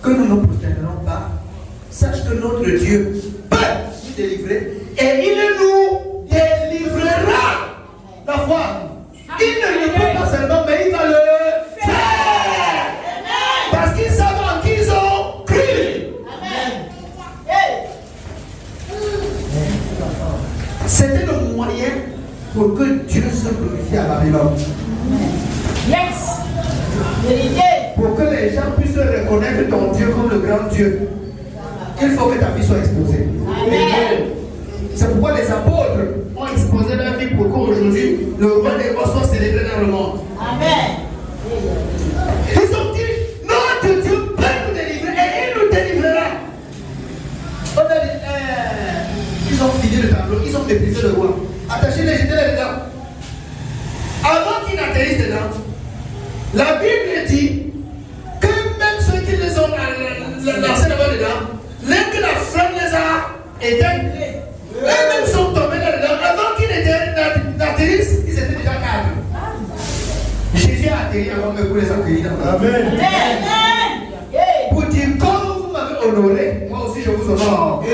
que nous ne nous prosternerons pas. Sache que notre Dieu peut nous délivrer et il nous délivrera. La foi, il ne le peut pas seulement, mais il va le faire. Parce qu'ils savent en qui ils ont cru. C'était le moyen pour que Dieu se glorifie à Babylone. Yes. Pour que les gens puissent reconnaître ton Dieu comme le grand Dieu, il faut que ta vie soit exposée. Amen. C'est pourquoi les apôtres ont exposé leur vie pour qu'aujourd'hui le roi des rois soit célébré dans le monde. Amen. Ils ont dit, notre Dieu peut nous délivrer et il nous délivrera. On a dit, ils ont fini le tableau, ils ont méprisé le roi. Attachez-les, jetez-les dedans. Avant qu'ils n'atterrissent dedans, la Bible dit que même ceux qui les ont lancés là-bas dedans, dès que la flamme les a éteints, eux-mêmes sont tombés là-dedans. Avant qu'ils n'atterrissent, ils étaient déjà cadres. Jésus a atterri avant que vous les accueilliez dans la Amen. Pour dire, comme vous m'avez honoré, moi aussi je vous honore.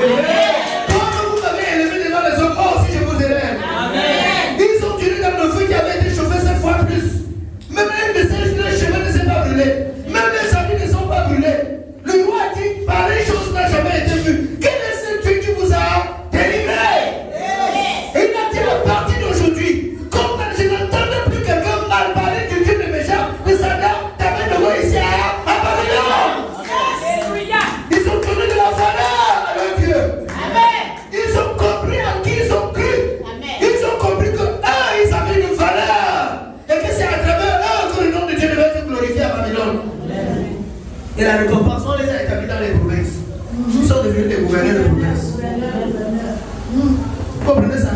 Comme vous m'avez élevé devant les hommes, moi aussi je vous élève. Amen. Ils sont tirés dans le feu qui avait été chauffé 7 fois plus. Même un de ces chemins ne s'est pas brûlé. Même les habits ne sont pas brûlés. Le roi a dit, pareille chose n'a jamais été vue. Quel est ce Dieu qui vous a délivré? Et il a dit à partir d'aujourd'hui, comme je n'entendais plus quelqu'un mal parler du Dieu de méchant, de Satan, t'avais de moi ici à Babylone. Ils ont donné de la valeur à leur Dieu. Ils ont compris en qui ils ont cru. Ils ont compris que ils avaient une valeur. Et que c'est à travers eux que le nom de Dieu devait être glorifié à Babylone. Et la récompense, on les a établis dans les provinces. Ils sont devenus des gouverneurs de province. Vous comprenez ça?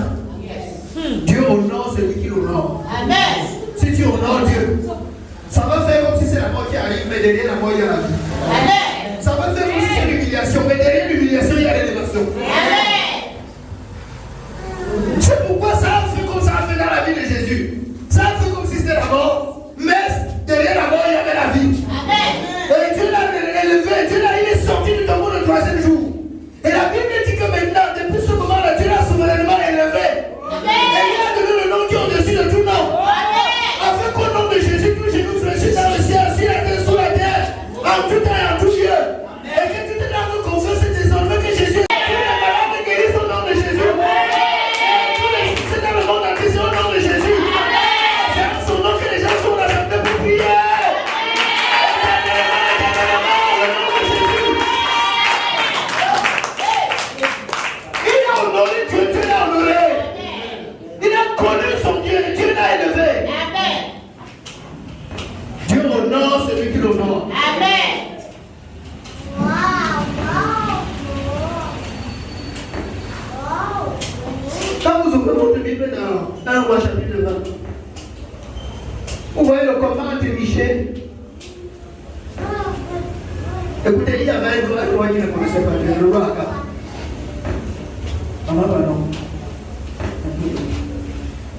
Dieu honore celui qui l'honore. Si tu honores Dieu, ça va faire comme si c'est la mort qui arrive, mais derrière la mort, il y a la vie. Ça va faire comme si c'est l'humiliation, mais derrière l'humiliation, il y a l'élévation. C'est pourquoi ça a fait comme ça a fait dans la vie de Jésus. Ça a fait comme si c'était la mort, mais derrière la mort, il y avait la vie. Et Dieu l'a élevé, il est sorti du tombeau le 3e jour. Et la Bible dit que maintenant, depuis ce moment-là, Dieu l'a souverainement élevé. Et il a donné le nom qui est au-dessus de tout nom. Afin qu'au nom de Jésus, tout genou fléchisse dans le ciel, sur la terre, sous la terre, en tout temps et en tout lieu. Et que tout est dans nos confesses désormais que Jésus est tous les malades guérissent au nom de Jésus. Tous les succès dans le monde entier, c'est au nom de Jésus. C'est en son nom que les gens sont rassemblés pour prier. Dieu l'a honoré. Il a connu son Dieu, Dieu l'a élevé. Dieu honore celui qui l'honore. Quand vous ouvrez votre Bible dans le roi chapitre 20, vous voyez le commandant de Michel. Écoutez, il y avait un roi qui ne connaissait pas Dieu, le roi Akab.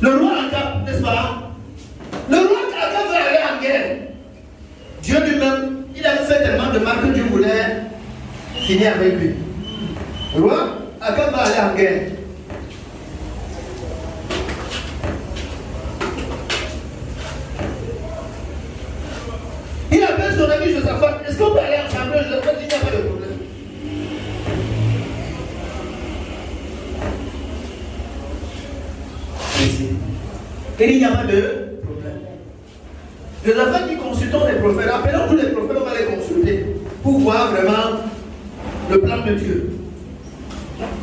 Le roi Akab, n'est-ce pas? Le roi Akab veut aller en guerre. Dieu lui-même, il a fait tellement de mal que Dieu voulait finir avec lui. Le roi Akab va aller en guerre. Il appelle son ami Josaphat. Est-ce qu'on peut aller ensemble? Josaphat dit qu'il n'y a pas de problème. Et il n'y a pas de problème. Josaphat dit consultons les prophètes. Appelons tous les prophètes, on va les consulter pour voir vraiment le plan de Dieu.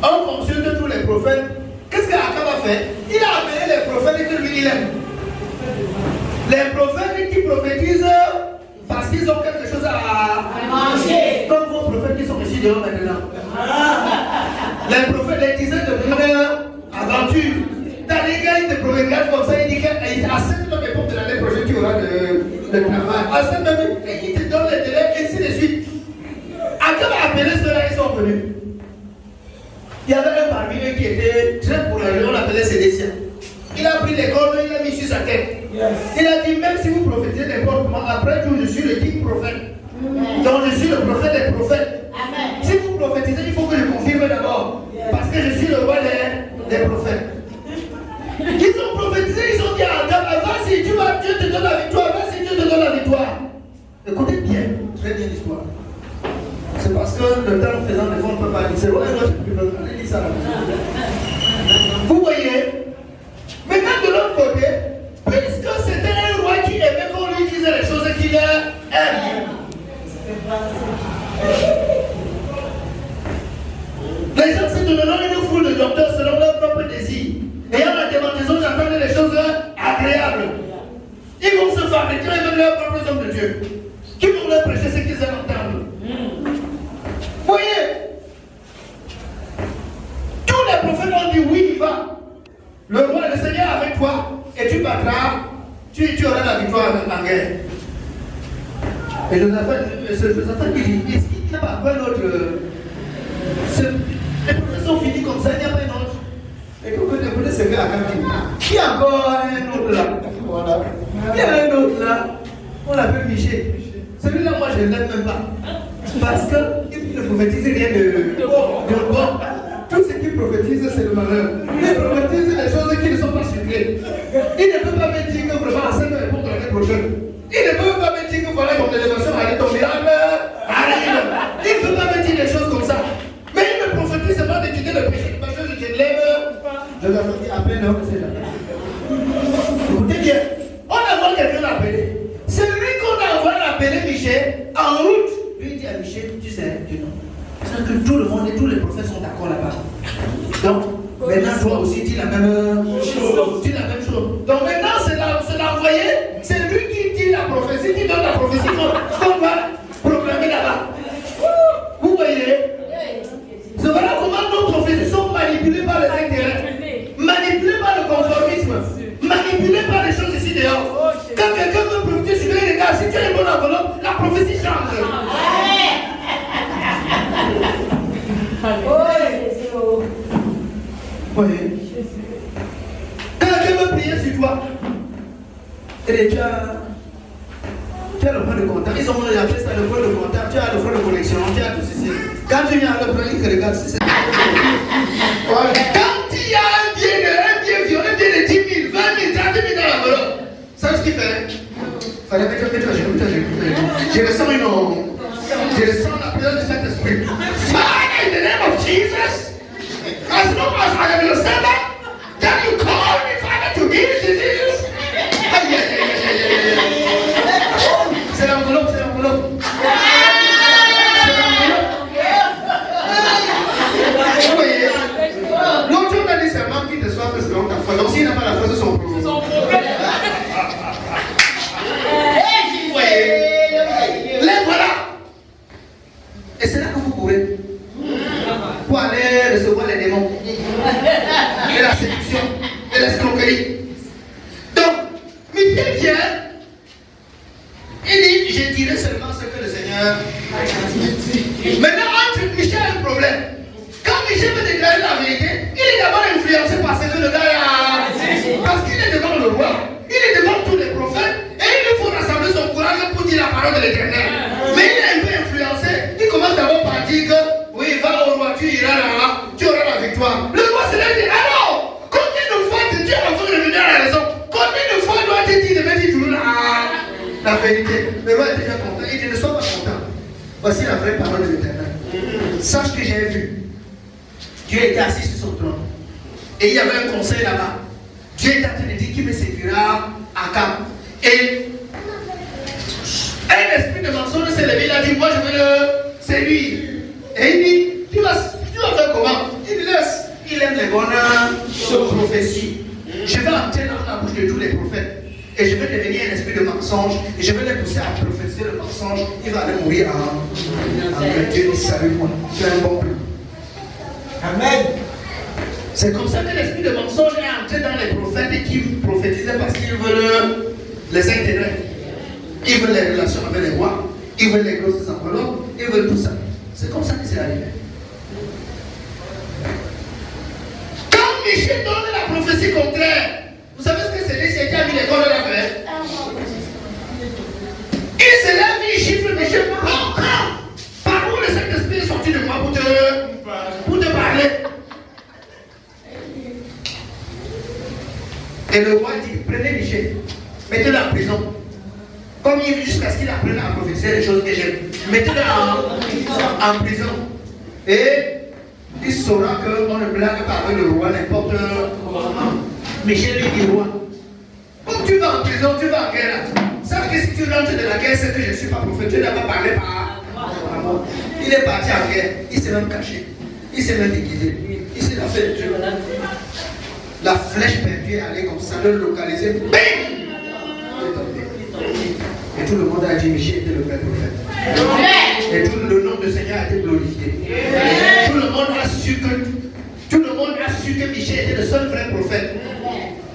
On consulte tous les prophètes. Qu'est-ce qu'Akab a fait? Il a appelé les prophètes que lui il aime. Les prophètes qui prophétisent parce qu'ils ont quelque chose à manger. Comme vos prophètes qui sont ici dehors maintenant. Les prophètes, les dizaines de bonheur, aventure. Dans les gars, ils te prophétisent comme ça, ils disent qu'à cette même époque de l'année prochaine, tu auras le travail. À cette même époque, ils te donnent les délais, et ainsi de suite. À quand on a appelé ceux-là, ils sont venus. Il y avait un parmi eux qui était très courageux, on l'appelait Sédécia. Il a pris les cordes, il a mis sur sa tête. Il a dit, même si vous prophétisez n'importe comment, après tout, je suis le digne prophète. Donc je suis le prophète des prophètes. Si vous prophétisez, il faut que je confirme d'abord. Parce que je suis le roi des prophètes. Ils ont prophétisé, ils ont dit à Adam, vas-y, Dieu te donne la victoire, vas-y, Dieu te donne la victoire. Écoutez bien, très bien l'histoire. C'est parce que le temps faisant des fois, on ne peut pas dire. C'est vrai, allez lire ça là. Vous voyez, maintenant de l'autre côté, puisque c'était un roi qui aimait qu'on lui dise les choses qu'il aime. Les gens se donneront une foule de docteurs selon leur propre désir. Ayant la démangeaison d'entendre les choses agréables. Ils vont se fabriquer même leurs propres hommes de Dieu. Qui vont leur prêcher ce qu'ils aiment entendre. Voyez, tous les prophètes ont dit oui, il va. Le roi, le Seigneur avec toi, et tu battras, tu auras la victoire en guerre. Et Josaphat dit, est-ce qu'il n'y a pas un autre? Les prophètes sont finis comme ça, il n'y a pas un autre. Écoutez, c'est fait à Kankin. Qui a encore un autre là? Il y a un autre là, on l'appelle Michel. Celui-là, moi, je ne l'aime même pas. Parce qu'il ne prophétise rien de bon. Tout ce qu'il prophétise, c'est le malheur. Il prophétise des choses qui ne sont pas sucrées. Il ne peut pas me dire que vraiment, à cette époque de l'année prochaine. Il ne peut pas me dire que voilà, ton élévation arrive, ton miracle arrive. Il ne peut pas me dire des choses comme ça. Mais il me prophétise seulement d'étudier le péché. Parce que je lève. Je dois sortir après l'heure que c'est là. Écoutez bien. On a envoyé quelqu'un l'appeler. C'est lui qu'on a envoyé l'appeler Michel en route. Lui dit à Michel, tu sais, non. C'est que tout le monde et tous les prophètes sont d'accord là-bas. Donc, maintenant, toi aussi, dis la même chose. Dis la même chose. Donc, maintenant, c'est l'envoyé. C'est lui qui dit la prophétie, qui donne la prophétie qu'on va proclamer là-bas. Vous voyez? C'est voilà comment nos prophéties sont manipulées par les intérêts, manipulées par le conformisme, manipulées par les choses ici dehors. Quand quelqu'un veut prophétiser sur les gars, si tu as une bonne enveloppe, la prophétie change. Voyez. Quand quelqu'un veut prier sur toi, et tu as le point de contact. Ils ont appelé ça le point de contact. Tu as le point de connexion. Tu as tout ceci. Quand tu viens à le point, il te regarde. C'est ça. Quand il y a un bien violé, un bien de 10 000, 20 000, 30 000 dans l'enveloppe, ça ce qu'il fait. Fallait mettre je ressens la présence du Saint-Esprit. Father, in the name of Jesus, as long as I am your servant, can you call me, Father, to give Jesus? C'est l'enveloppe, c'est l'enveloppe. Vous voyez, l'autre on a dit c'est un manque qui te soit fait selon ta foi. Donc s'il n'a pas la foi, c'est son problème. Vous voyez, les voilà. Et c'est là que vous courez pour aller recevoir les démons et la séduction et l'escroquerie. Donc, Michel vient, il dit, je dirai seulement ce que le Seigneur a dit. Maintenant, entre Michel a un problème. Quand Michel veut déclarer la vérité, il est d'abord influencé par ce que le gars a. Parce qu'il est devant le roi, il est devant tous les prophètes, et il lui faut rassembler son courage pour dire la parole de l'Éternel. Mais il est un peu influencé, il commence d'abord par dire que oui, va au roi, tu iras là, tu auras la victoire. Le roi se lève et dit, alors, combien de fois Dieu a voulu revenir à la raison? Combien de fois doit-il dire de mettre toujours la vérité? Le roi est déjà content, il dit, ne sois pas content. Voici la vraie parole de l'Éternel. Sache que j'ai vu. Dieu était assis sur son trône. Et il y avait un conseil là-bas. Dieu est en train de dire qu'il me séduira à Cap. Et un esprit de mensonge s'est levé, il a dit, moi je veux le séduire. Et il dit, tu vas faire comment? Il laisse. Il aime les bonnes prophéties. Je vais entrer dans la bouche de tous les prophètes. et je vais devenir un esprit de mensonge, et je vais les pousser à prophétiser le mensonge, il va aller mourir en Dieu dit salut moi. Tu as un bon plan. Amen. C'est comme ça que l'esprit de mensonge est entré dans les prophètes et qui prophétisaient parce qu'ils veulent les intérêts. Ils veulent les relations avec les rois, ils veulent les grosses enveloppes, ils veulent tout ça. C'est comme ça que c'est arrivé. Quand Michel donne la prophétie contraire, vous savez ce que c'est dit, c'est qui a mis l'école de la fête. Il se lève, il chiffre Michel. Par où le Saint-Esprit est sorti de moi pour te parler. Et le roi dit, prenez Michel, mettez-le en prison. Comme il vit jusqu'à ce qu'il apprenne à prophétiser les choses que j'aime. Mettez-le en prison. Et il saura qu'on ne blague pas avec le roi n'importe comment. Michel lui dit, roi, comme tu vas en prison, tu vas en guerre. Sache que si tu rentres de la guerre, c'est que je ne suis pas prophète. Tu n'as pas parlé par moi. Il est parti en guerre. Il s'est même caché. Il s'est même déguisé. Il s'est fait le Dieu. La flèche perdue est allée comme ça, le localiser. Bing! Et tout le monde a dit Michel était le vrai prophète. Et tout le nom du Seigneur a été glorifié. Tout le monde a su que Michel était le seul vrai prophète.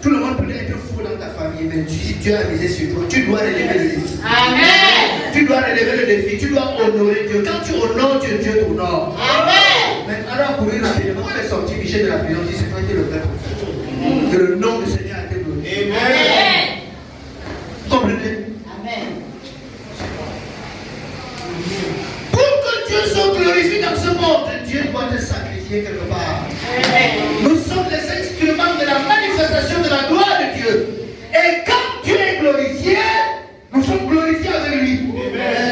Tout le monde peut être fou dans ta famille, mais Dieu a misé sur toi. Tu dois relever le défi. Amen. Tu dois relever le défi. Tu dois honorer Dieu. Quand tu honores Dieu, Dieu t'honore. Amen. Mais alors pour une rapidement fait sortir Michel de la prison, dit c'est toi qui es le vrai prophète. Que le nom du Seigneur a été glorifié. Amen. Comprenez? Amen. Pour que Dieu soit glorifié dans ce monde, Dieu doit te sacrifier quelque part. Amen. Nous sommes les instruments de la manifestation de la gloire de Dieu. Et quand Dieu est glorifié, nous sommes glorifiés avec lui.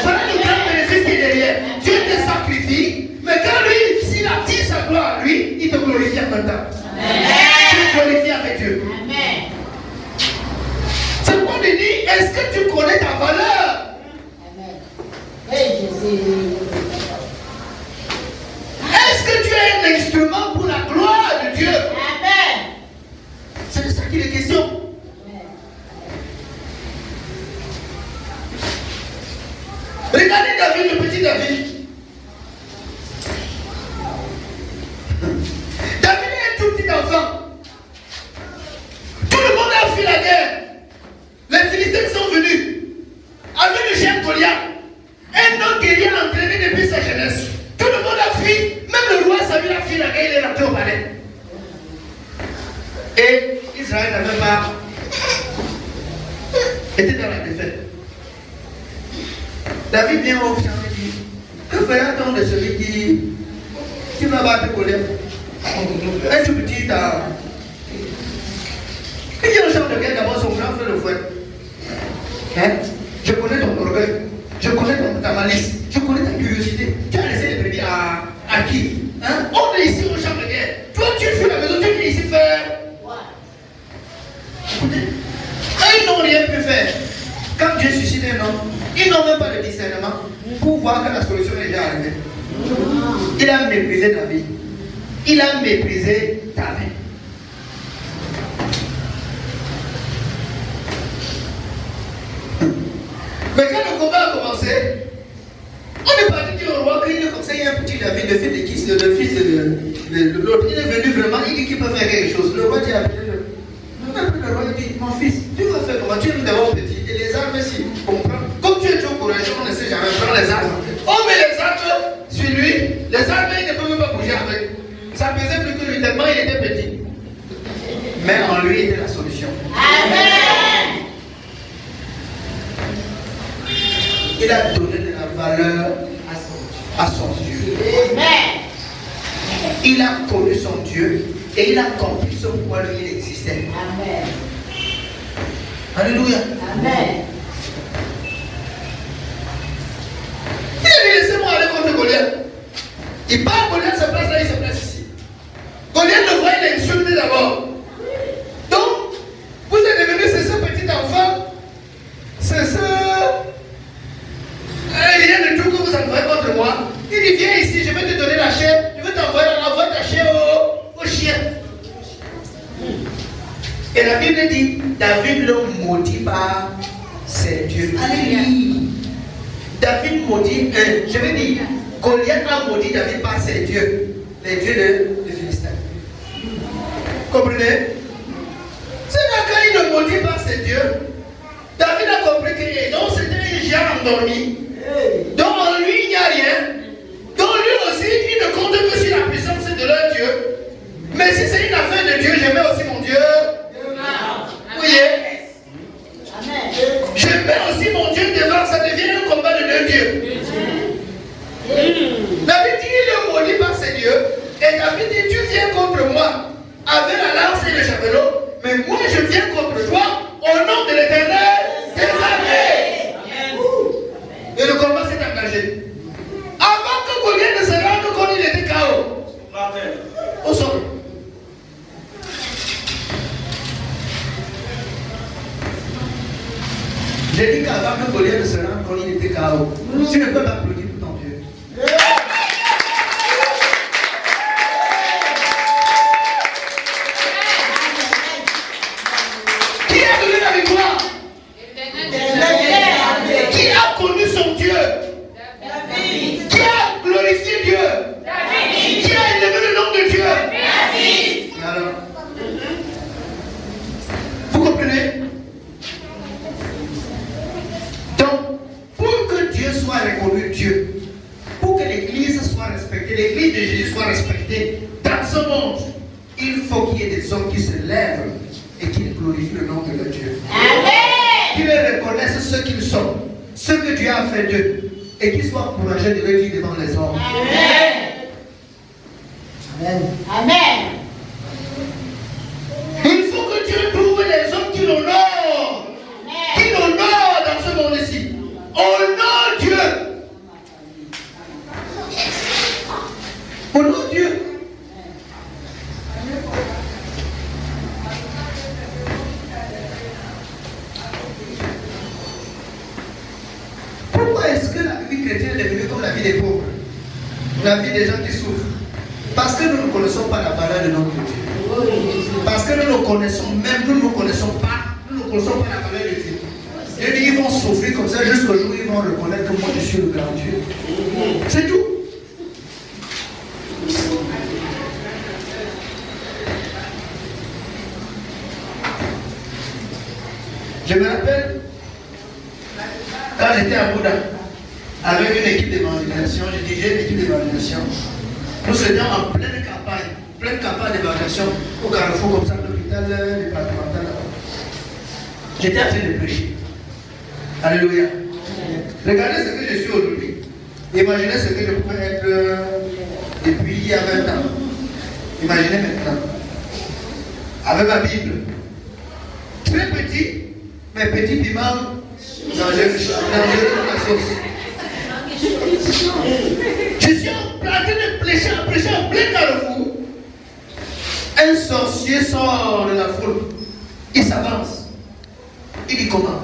Voilà le grand bénéfice qui est derrière. Dieu te sacrifie, mais quand lui, s'il attire sa gloire à lui, il te glorifie en même temps. Tu es glorifié avec Dieu. Amen. C'est pourquoi il dit, est-ce que tu connais ta valeur? Amen. Est-ce que tu es un instrument pour la gloire de Dieu? Amen. C'est de ça qu'il est question. Amen. Regardez David, le petit David. David est un tout petit enfant. Tout le monde a fui la guerre. Les Philistins sont venus avec le géant Goliath. Un homme guerrier entraîné depuis sa jeunesse. Tout le monde a fui. Même le roi Saül a fui la guerre, il est rentré au palais. Et Israël n'avait pas été dans la défaite. David vient au champ et dit, que fera-t-on de celui qui va battre Goliath? Un tout petit il dit au champ de guerre d'abord son grand frère le fouet. Hein? Je connais ton orgueil, je connais ta malice, je connais ta curiosité. Tu as laissé les brebis à qui? Hein? On est ici au champ de guerre. Toi tu fuis la maison, tu viens ici faire. Écoutez, ils n'ont rien pu faire. Quand Dieu suscite un homme, ils n'ont même pas de discernement pour voir que la solution est déjà arrivée. Il a méprisé ta vie. Il a méprisé ta vie. Mais quand le combat a commencé, on est parti dire au roi qu'il est comme ça, il y a un petit David, le fils de qui? Le fils de l'autre. Il est venu vraiment, il dit qu'il peut faire quelque chose. Le roi dit appelé le roi dit, mon fils, tu vas faire comment? Tu es d'abord petit. Et les armes, si on prend, comme tu es trop courageux, on ne sait jamais prendre les armes. On met les armes sur lui, les armes, il ne peut même pas bouger avec. Ça pesait plus que lui, tellement il était petit. Mais en lui était la solution. Amen. Il a donné de la valeur à son Dieu. Amen. Il a connu son Dieu et il a compris ce pourquoi lui il existait. Amen. Alléluia. Amen. Il a dit laissez-moi aller contre Goliath. Il part Goliath se place là, il se place ici. Goliath le voit, il a insulté d'abord. Donc, vous êtes devenu ce petit enfant, c'est ce. Rien de tout que vous envoyez contre moi. Il dit viens ici, je vais te donner la chair, je vais t'envoyer ta chair au chien. Et Et la Bible dit, David le maudit par ses dieux. Alléluia. David maudit, je veux dire, Goliath a maudit David par ses dieux, les dieux de Philistins. Comprenez? C'est là quand il le maudit par ses dieux, David a compris que donc c'était un géant endormi, donc en lui il n'y a rien, donc lui aussi il ne compte que sur la puissance de leur Dieu. Mais si c'est une affaire de Dieu, je mets aussi mon Dieu. Vous voyez? Je mets aussi mon Dieu devant, ça devient un combat de deux dieux. David dit il est maudit par ses dieux, et David dit tu viens contre moi avec la lance et le javelot, mais moi je viens contre toi au nom de l'Éternel des armées. Et le combat s'est engagé. Avant que Goliath ne se rende compte, il était KO. Au sol. J'ai dit qu'avant que Goliath ne se rende compte, il était KO. Tu ne peux pas applaudir tout ton Dieu. Qui a donné la victoire? Qui a connu son Dieu? Qui a glorifié Dieu? Qui a élevé le nom de Dieu? Alors, vous comprenez? Donc, pour que Dieu soit reconnu Dieu, pour que l'Église soit respectée, l'Église de Jésus soit respectée dans ce monde, il faut qu'il y ait des hommes qui se lèvent et qui glorifient le nom de leur Dieu. Qu'ils reconnaissent ce qu'ils sont, ce que Dieu a fait d'eux, et qu'ils soient courageux de le dire devant les hommes. Amen. Amen. Il faut que Dieu trouve les hommes qui l'honorent. Qui l'honorent dans ce monde-ci. Honore Dieu. Honore Dieu. Pourquoi est-ce que la vie chrétienne est devenue comme la vie des pauvres? La vie des gens qui souffrent? Parce que nous ne connaissons pas la valeur de notre Dieu. Parce que nous ne connaissons même, nous ne connaissons pas la valeur de Dieu. Dieu dit qu'ils vont souffrir comme ça jusqu'au jour où ils vont reconnaître que moi je suis le grand Dieu. C'est tout. Je me rappelle quand j'étais à Bouddha avec une équipe d'évangélisation, je dirigeais une équipe d'évangélisation. Nous étions en pleine campagne d'évangélisation au Carrefour, comme ça, l'hôpital départemental. J'étais en train de prêcher. Alléluia. Regardez ce que je suis aujourd'hui. Imaginez ce que je pouvais être depuis il y a 20 ans. Imaginez maintenant. Avec ma Bible. Très petit, mais petit piment dans la sauce. Je suis en train de prêcher en plein Carrefour. Un sorcier sort de la foule. Il s'avance. Il dit comment?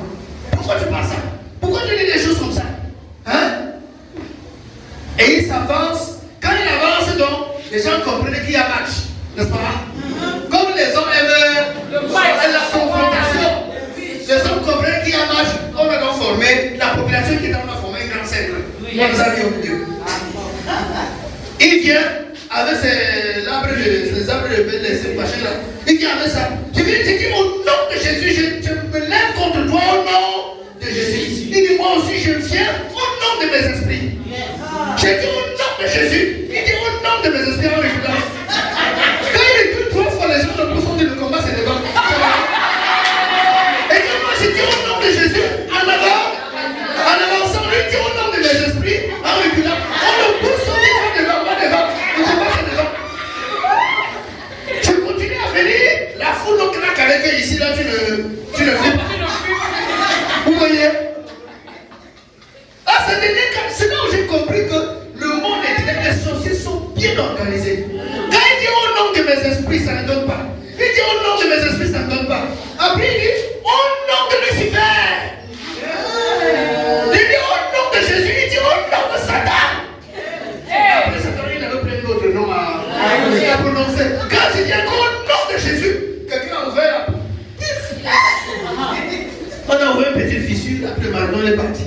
Pourquoi tu parles ça? Pourquoi tu dis des choses comme ça? Hein? Et il s'avance. Quand il avance donc, les gens comprennent qu'il y a match. N'est-ce pas? Comme les hommes aiment la confrontation. Les hommes comprennent qu'il y a match. On a donc formé la population qui est en train de former un grand cercle. Comme ça, Dieu. Il vient avec ses arbres de machin là. Il vient avec ça. Je viens te dire au nom de Jésus, je me lève contre toi au nom de Jésus. Il dit moi aussi je viens au nom de mes esprits. J'ai dit au nom de Jésus. Il dit au nom de mes esprits en reculant. Quand il recule 3 fois, les gens ne poussent de le combat, c'est devant. Et quand moi j'ai dit au nom de Jésus, en avançant, lui dit au nom de mes esprits, en reculant, on le pousse au devant, pas devant. Le combat c'est devant. Je continue à venir, la foule au craque avec ici, là tu ne fais pas. Vous voyez? Ah, c'est là où j'ai compris que le monde et les sorciers sont bien organisés. Quand il dit au nom de mes esprits, ça ne donne pas. Il dit au nom de mes esprits, ça ne donne pas. Après il dit au nom de Lucifer. Il dit au nom de Jésus, il dit au nom de Satan. Après Satan, il avait pris un autre nom à prononcer. Quand il dit au nom de Jésus, quelqu'un a ouvert la porte. le marathon est parti.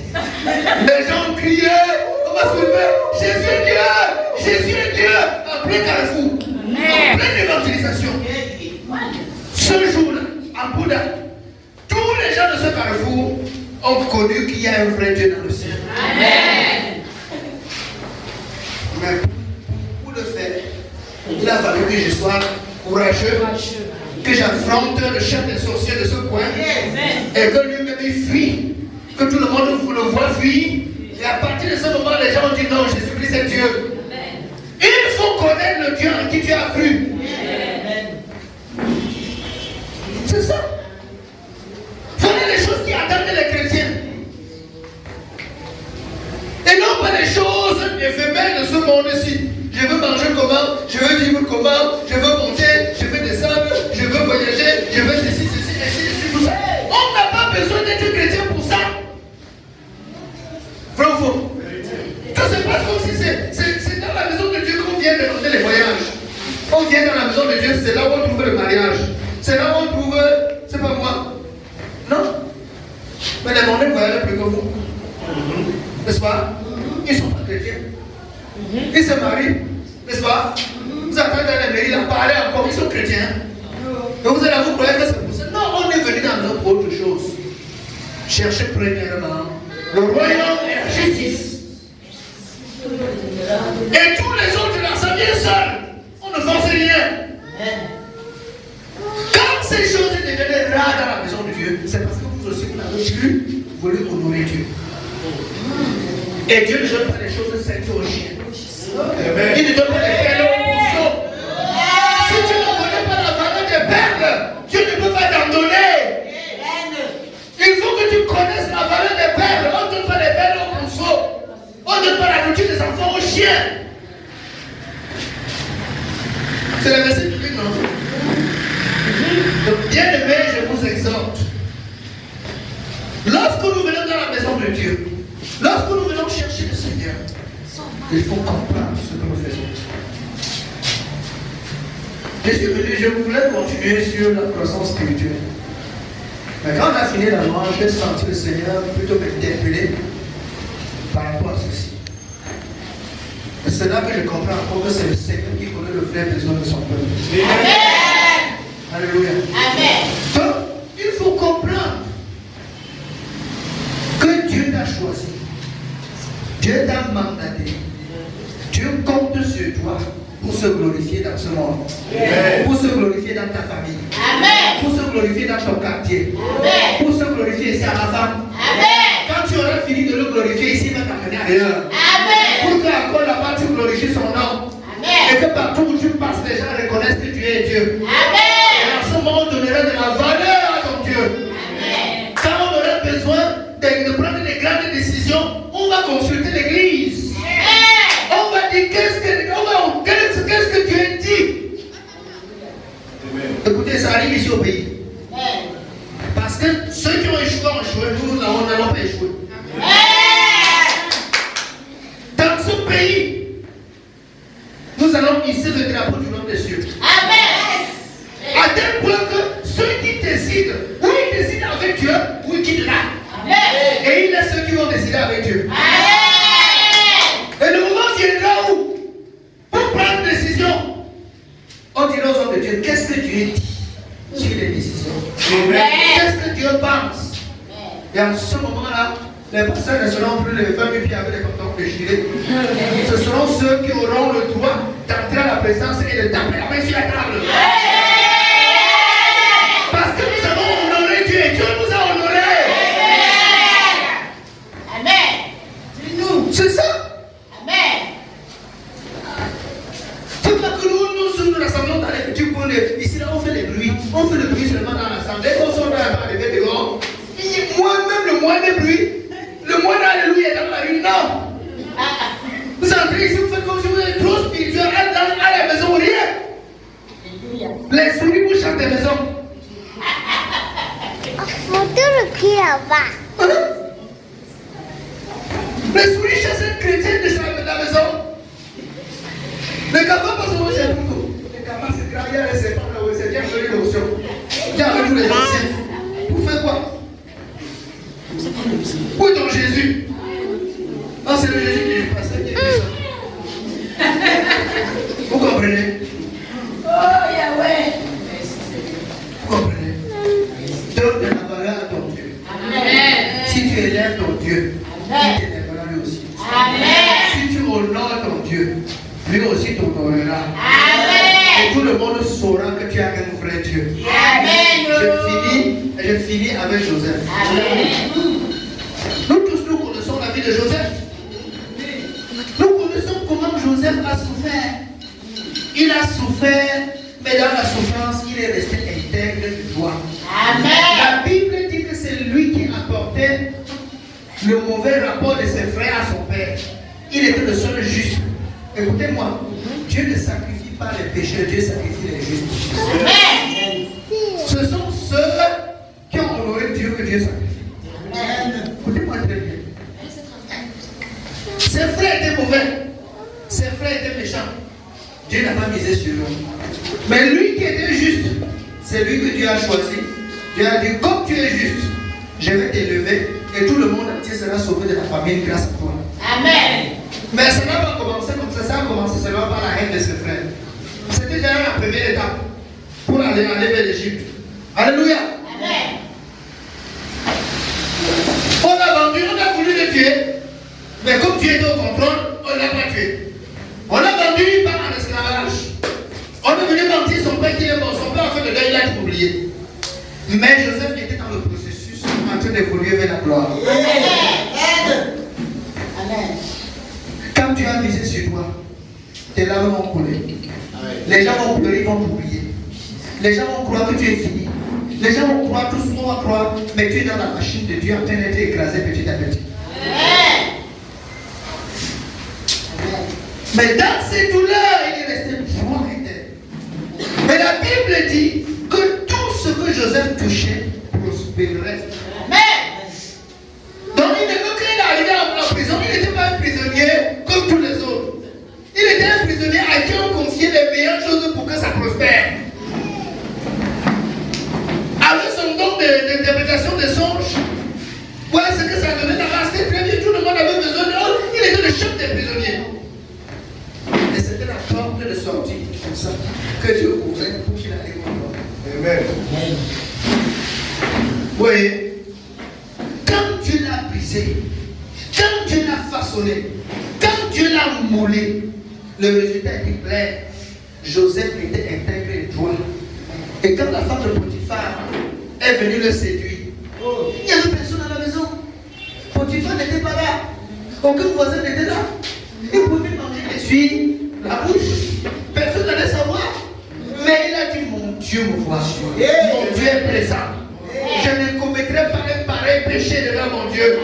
Les gens criaient, on va se lever, Jésus est Dieu, Jésus est Dieu, en plein carrefour, en pleine évangélisation. Ce jour-là, à Bouddha, tous les gens de ce carrefour ont connu qu'il y a un vrai Dieu dans le ciel. Amen. Mais pour le faire, il a fallu que je sois courageux, que j'affronte le chef des sorciers de ce coin, et que lui-même il fuit, que tout le monde vous le voit fuir. Et à partir de ce moment, les gens ont dit non, Jésus-Christ est Dieu. Il faut connaître le Dieu en qui tu as cru. C'est ça. Voilà les choses qui attendent les chrétiens. Et non pas les choses éphémères de ce monde-ci. Je veux manger comment, je veux vivre comment, je veux monter, je veux descendre, je veux voyager, je veux ceci, tout ça. On n'a pas besoin d'être chrétien pour ça. Vrai ou faux? Tout se passe comme si c'est dans la maison de Dieu qu'on vient demander les voyages. On vient dans la maison de Dieu, c'est là où on trouve le mariage. C'est là où on trouve, c'est pas moi. Non. Mais les mondes voyagent plus que vous. N'est-ce pas? Ils ne sont pas chrétiens. Ils se marient, n'est-ce pas? Vous attendez dans la mairie, là, parler encore, ils sont chrétiens. Donc vous allez vous croire que c'est pour ça. Non, on est venu dans notre autre chose. Cherchez premièrement le royaume et la justice. Et tous les autres là, ça vient seul. On ne force rien. Quand ces choses deviennent rares dans la maison de Dieu, c'est parce que vous aussi, vous n'avez plus voulu honorer Dieu. Et Dieu ne donne pas les choses saintes aux chiens. Il ne donne pas les perles aux pourceaux. Si tu ne connais pas la valeur des perles, Dieu ne peut pas t'en donner. Il faut que tu connaisses la valeur des perles. On ne donne pas les perles aux pourceaux. On ne donne pas la nourriture des enfants aux chiens. C'est la verset biblique, non? Donc, bien aimé, je vous exhorte. Lorsque nous venons dans la maison de Dieu, lorsque nous venons chercher le Seigneur, il faut comprendre ce que nous faisons. Je suis venu, je voulais continuer sur la croissance spirituelle. Mais quand on a fini la louange, j'ai senti le Seigneur plutôt m'interpeller par rapport à ceci. C'est là que je comprends encore que c'est le Seigneur qui connaît le vrai besoin de son peuple. Amen. Alléluia. Amen. Donc, il faut comprendre que Dieu t'a choisi. Dieu t'a mandaté. Dieu compte sur toi pour se glorifier dans ce monde. Amen. Pour se glorifier dans ta famille. Amen. Pour se glorifier dans ton quartier. Amen. Pour se glorifier ici à la femme. Amen. Quand tu auras fini de le glorifier ici, il va t'amener ailleurs. Amen. Pour que encore là-bas tu glorifies son nom. Amen. Et que partout où tu passes, les gens reconnaissent que tu es Dieu. Amen. Et en ce moment, on donnerait de la valeur à ton Dieu. Amen. Quand on aurait besoin de prendre des grandes décisions, on va consulter l'église. On va dire qu'est-ce que Dieu dit. Amen. Écoutez, ça arrive ici au pays. Amen. Parce que ceux qui ont échoué ont échoué, nous n'allons pas échouer. Dans ce pays, nous allons hisser le drapeau du nom des cieux. Amen. À tel point que ceux qui décident, ou ils décident avec Dieu, ou ils quittent là. Amen. Et il y a ceux qui vont décider avec Dieu. Amen. Et le moment viendra où, pour prendre une décision, on dira aux hommes de Dieu, qu'est-ce que Dieu dit sur les décisions? Qu'est-ce que Dieu pense? Et en ce moment-là, les pasteurs ne seront plus les femmes qui avaient les pantalons déchirés. Ce seront ceux qui auront le droit d'entrer à la présence et de taper la main sur la table. Parce que nous avons honoré Dieu et Dieu nous a honorés. Amen. C'est ça. Amen. C'est pas que nous rassemblons dans les petits coins. Ici, là, on fait le bruit seulement dans l'assemblée. Quand on va arriver dehors, moi-même, le moindre bruit, le moindre alléluia est dans la rue. Non. Vous entrez ici, vous faites comme si vous êtes trop spirituel. À la maison, rien. Les souris vous chantent des maisons. Les souris chassent un chrétien de la maison. Les cafards passent au chez vous. Les cafards, c'est grave, il y a les serpents là-haut, c'est bien joli l'option. Il y a avec tous les anciens. Vous faites quoi? Où est ton Jésus? Non, c'est le Jésus qui est passé qui est fait ça. Vous comprenez? Oh, Yahweh. Vous comprenez? Donne de la valeur à ton Dieu. Amen. Si tu élèves ton Dieu, il t'élèvera lui aussi. Amen. Si tu honores ton Dieu, lui aussi t'honorera. Amen. Et tout le monde saura que tu as un vrai Dieu. Amen. Je finis avec Joseph. Amen. Nous tous, nous connaissons la vie de Joseph. Nous connaissons comment Joseph a souffert. Il a souffert, mais dans la souffrance, il est resté intègre de joie. Amen. La Bible dit que c'est lui qui apportait le mauvais rapport de ses frères à son père. Il était le seul juste. Écoutez-moi, Dieu ne sacrifie pas les pécheurs, Dieu sacrifie les justes. Amen. Ce sont ceux qui ont honoré Dieu que Dieu sacrifie. Écoutez-moi très bien. Ses frères étaient mauvais. Ses frères étaient méchants. Dieu n'a pas misé sur eux. Mais lui qui était juste, c'est lui que Dieu a choisi. Dieu a dit, comme tu es juste, je vais t'élever et tout le monde entier sera sauvé de la famine grâce à toi. Amen. Mais ça n'a pas commencé comme ça. Ça a commencé seulement par la haine de ses frères. C'était déjà la première étape pour aller vers l'Égypte. Alléluia. Amen. On a vendu, on a voulu le tuer. Mais comme Dieu était au contrôle, on ne l'a pas tué. On a vendu lui par en esclavage. On est venu mentir son père qu'il est mort. Son père a fait le deuil, il a tout oublié. Mais Joseph était dans le processus en train d'évoluer vers la gloire. Amen. Amen. Quand tu as misé sur toi, tes larmes vont couler. Les gens vont pleurer, ils vont t'oublier. Les gens vont croire que tu es fini. Les gens vont croire, tous vont croire, mais tu es dans la machine de Dieu en train d'être écrasé petit à petit. Amen. Mais dans ces douleurs, il est resté joie éternelle. Mais la Bible dit que tout ce que Joseph touchait prospérait. Amen. Donc il ne veut qu'il est arrivé en prison, il n'était pas un prisonnier comme tous les autres. Il était un prisonnier à qui on confiait les meilleures choses pour que ça prospère. Avec son don d'interprétation des songes, voilà ce que ça donnait là-bas, c'était très bien, tout le monde avait besoin de lui. Il était le chef des prisonniers. Et c'était la porte de sortie, comme ça, que Dieu ouvrait pour qu'il arrive au monde. Amen. Vous voyez, quand Dieu l'a brisé, quand Dieu l'a façonné, quand Dieu l'a moulé, le résultat était clair. Joseph était intègre et droit. Et quand la femme de Potiphar est venue le séduire, il n'y avait personne à la maison. Potiphar n'était pas là. Aucun voisin n'était là. Il pouvait manger les huiles, la bouche. Personne n'allait savoir. Mais il a dit, mon Dieu me voit. Mon Dieu est présent. Je ne commettrai pas un pareil péché devant mon Dieu.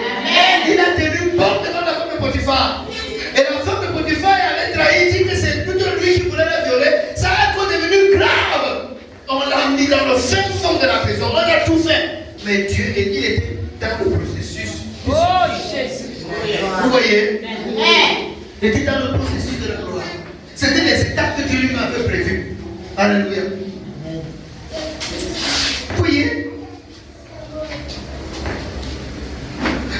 Il a tenu bon devant la femme de Potiphar. Et la femme de Potiphar allait trahir, dit que c'est plutôt lui qui voulait la violer. Ça a encore devenu grave. On l'a mis dans le fin fond de la prison. On a tout fait. Mais Dieu, il était dans le processus. Oh, Jésus. Vous voyez? Amen. Il était dans le processus de la gloire. C'était les étapes que Dieu lui avait prévues. Alléluia. Vous voyez?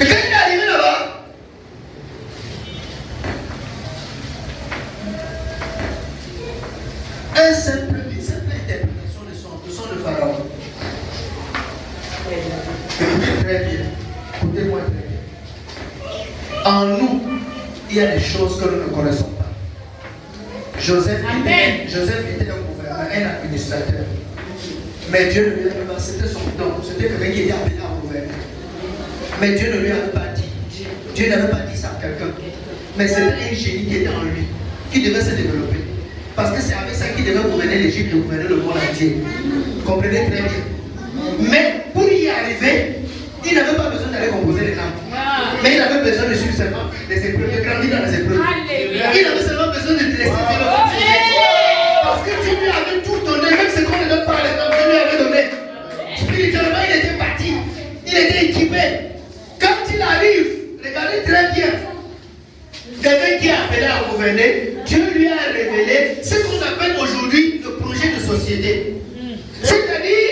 Et quand il est arrivé là-bas, une simple interprétation de son de Pharaon. Écoutez très bien. Écoutez-moi très bien. En nous, il y a des choses que nous ne connaissons pas. Joseph était un gouverneur, un administrateur. Mais Dieu ne lui avait pas, c'était son don. C'était quelqu'un qui était appelé à gouverner. Mais Dieu ne lui avait pas dit. Dieu n'avait pas dit ça à quelqu'un. Mais c'était un génie qui était en lui, qui devait se développer. Parce que c'est avec ça qu'il devait gouverner l'Égypte et gouverner le monde entier. Vous comprenez très bien. Mais pour y arriver, il n'avait pas besoin d'aller composer les langues. Mais il avait besoin de suivre seulement les épreuves, de grandir dans les épreuves. Il avait seulement besoin de laisser faire. Parce que Dieu lui avait tout donné, même ce qu'on ne donne pas les langues, Dieu lui avait donné. Spirituellement, il était parti. Il était équipé. Quand il arrive, regardez très bien. Quelqu'un qui est appelé à gouverner, Dieu lui a révélé ce qu'on appelle aujourd'hui le projet de société. C'est-à-dire,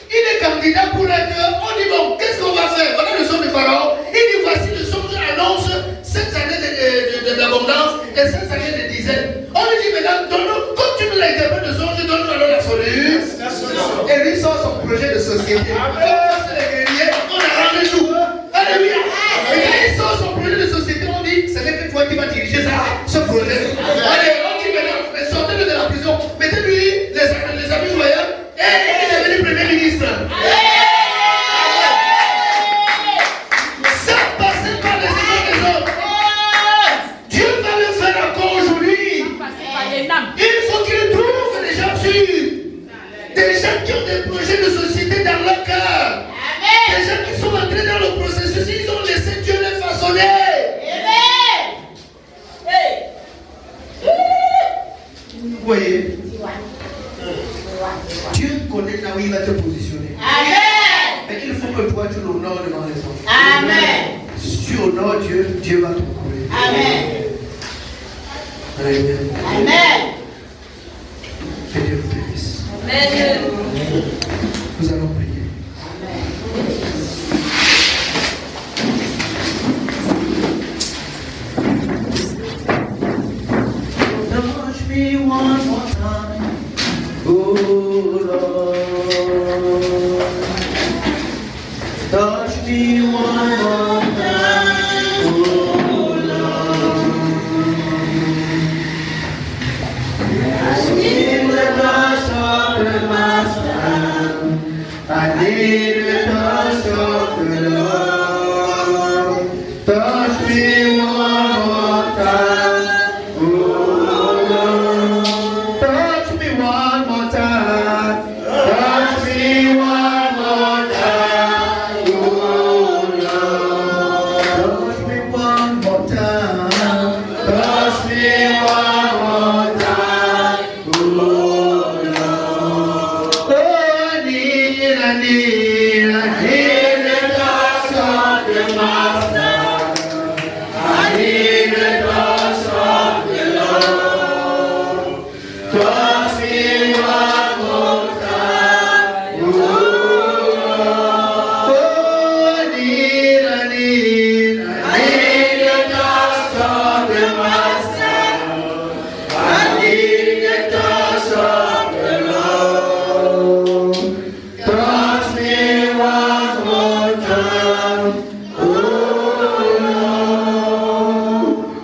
il est candidat pour être. On dit bon, qu'est-ce qu'on va faire? Voilà le son de Pharaon. Il société. C'est les guerriers, on arrange tout. Alléluia. Et quand ils sortent son projet de société, on dit, c'est que toi qui vas diriger ça, ce projet. Allez, on dit maintenant, sortez-le de la prison, mettez-lui les habits royaux et il est devenu premier ministre. Ça passe par les yeux des autres. Dieu va le faire encore aujourd'hui. Il faut qu'il trouve des gens sûrs. Des gens qui ont des projets de société dans leur cœur. Des gens qui sont entrés dans le processus, ils ont laissé Dieu les façonner. Vous voyez, Dieu connaît là où il va te positionner. Mais il faut que toi tu l'honores devant les autres. Si tu honores Dieu, Dieu va te courir. Amen. Que Dieu vous bénisse. Nous allons prier. Touch me one more time, oh Lord. Touch me one more time, oh Lord. I need the touch of the Master. I need the touch of the Lord. Touch me one more time, oh Lord. Touch me one more time. Touch me one more time, oh Lord. Touch me one more time. Touch me one more time, oh Lord. Oh, I need the touch of the Master. I need the touch of the Lord. Touch me one more time, oh Lord. Oh, I need the touch of the Master. I need the touch of the Lord. Touch me one more time, oh Lord.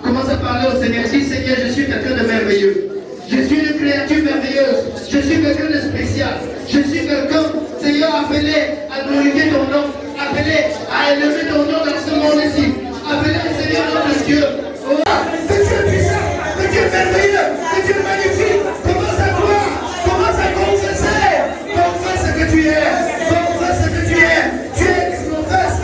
Commence à parler au Seigneur. Dis, Seigneur, je suis quelqu'un de merveilleux. Je suis une créature merveilleuse. Je suis quelqu'un de spécial. Je suis quelqu'un, Seigneur, appelé à glorifier ton nom. Appelé à élever ton nom dans ce monde-ci. Appelé, Seigneur, notre Dieu. Oh, que tu es puissant, que tu es merveilleux, que tu es magnifique. Commence à croire, commence à confesser. Confesse ce que tu es. Confesse ce que tu es. Tu es, confesse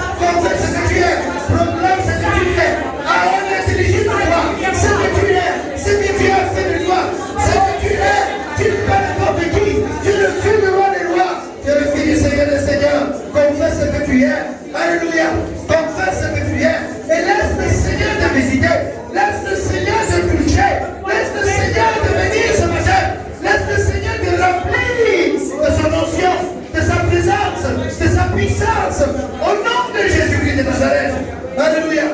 ce que tu es. Proclame ce que tu es. Aaron est éligible à toi. Ce que tu es, ce que tu as fait de toi. Ce que tu es, tu n'es pas n'importe qui. Tu es le Dieu de roi des rois. Tu es le Fils du Seigneur des seigneurs. Confesse ce que tu es. Alléluia. Confesse ce que tu es. Et laisse le Seigneur te visiter. Laisse le Seigneur te toucher. Laisse le Seigneur te bénir ce matin. Laisse le Seigneur te remplir de son onction, de sa présence, de sa puissance. Au nom de Jésus-Christ de Nazareth. Alléluia.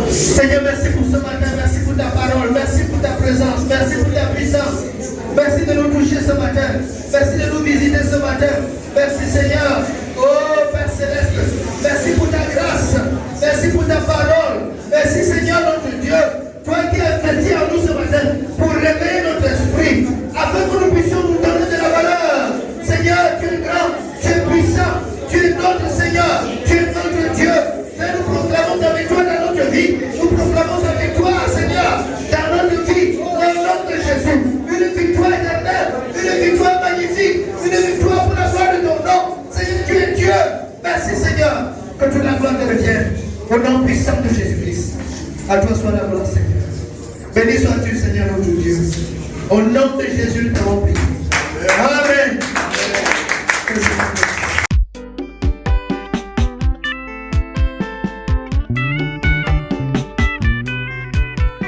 Seigneur, merci pour ce matin. Merci pour ta parole. Merci pour ta présence. Merci pour ta puissance. Merci de nous toucher ce matin. Merci de nous visiter ce matin. Merci Seigneur. Oh Père Céleste. Merci pour ta grâce. Merci pour ta parole. Merci Seigneur notre Dieu. Toi qui as investi en nous ce matin pour réveiller notre esprit. Afin que nous puissions nous donner de la valeur. Seigneur, tu es grand. Tu es puissant. Tu es notre Seigneur. Tu es notre Dieu. Et nous proclamons ta victoire dans notre vie. Nous proclamons ta victoire, Seigneur, dans notre vie. Au nom de Jésus. Une victoire éternelle. Une victoire magnifique. Une victoire pour la gloire de ton nom. Seigneur, tu es Dieu. Merci, Seigneur. Que toute la gloire te revienne. Au nom puissant de Jésus-Christ. À toi soit la gloire, Seigneur. Béni sois-tu, Seigneur, notre Dieu. Au nom de Jésus, nous t'avons prié. Amen.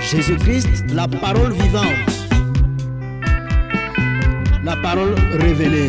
Jésus-Christ, la parole vivante, la parole révélée.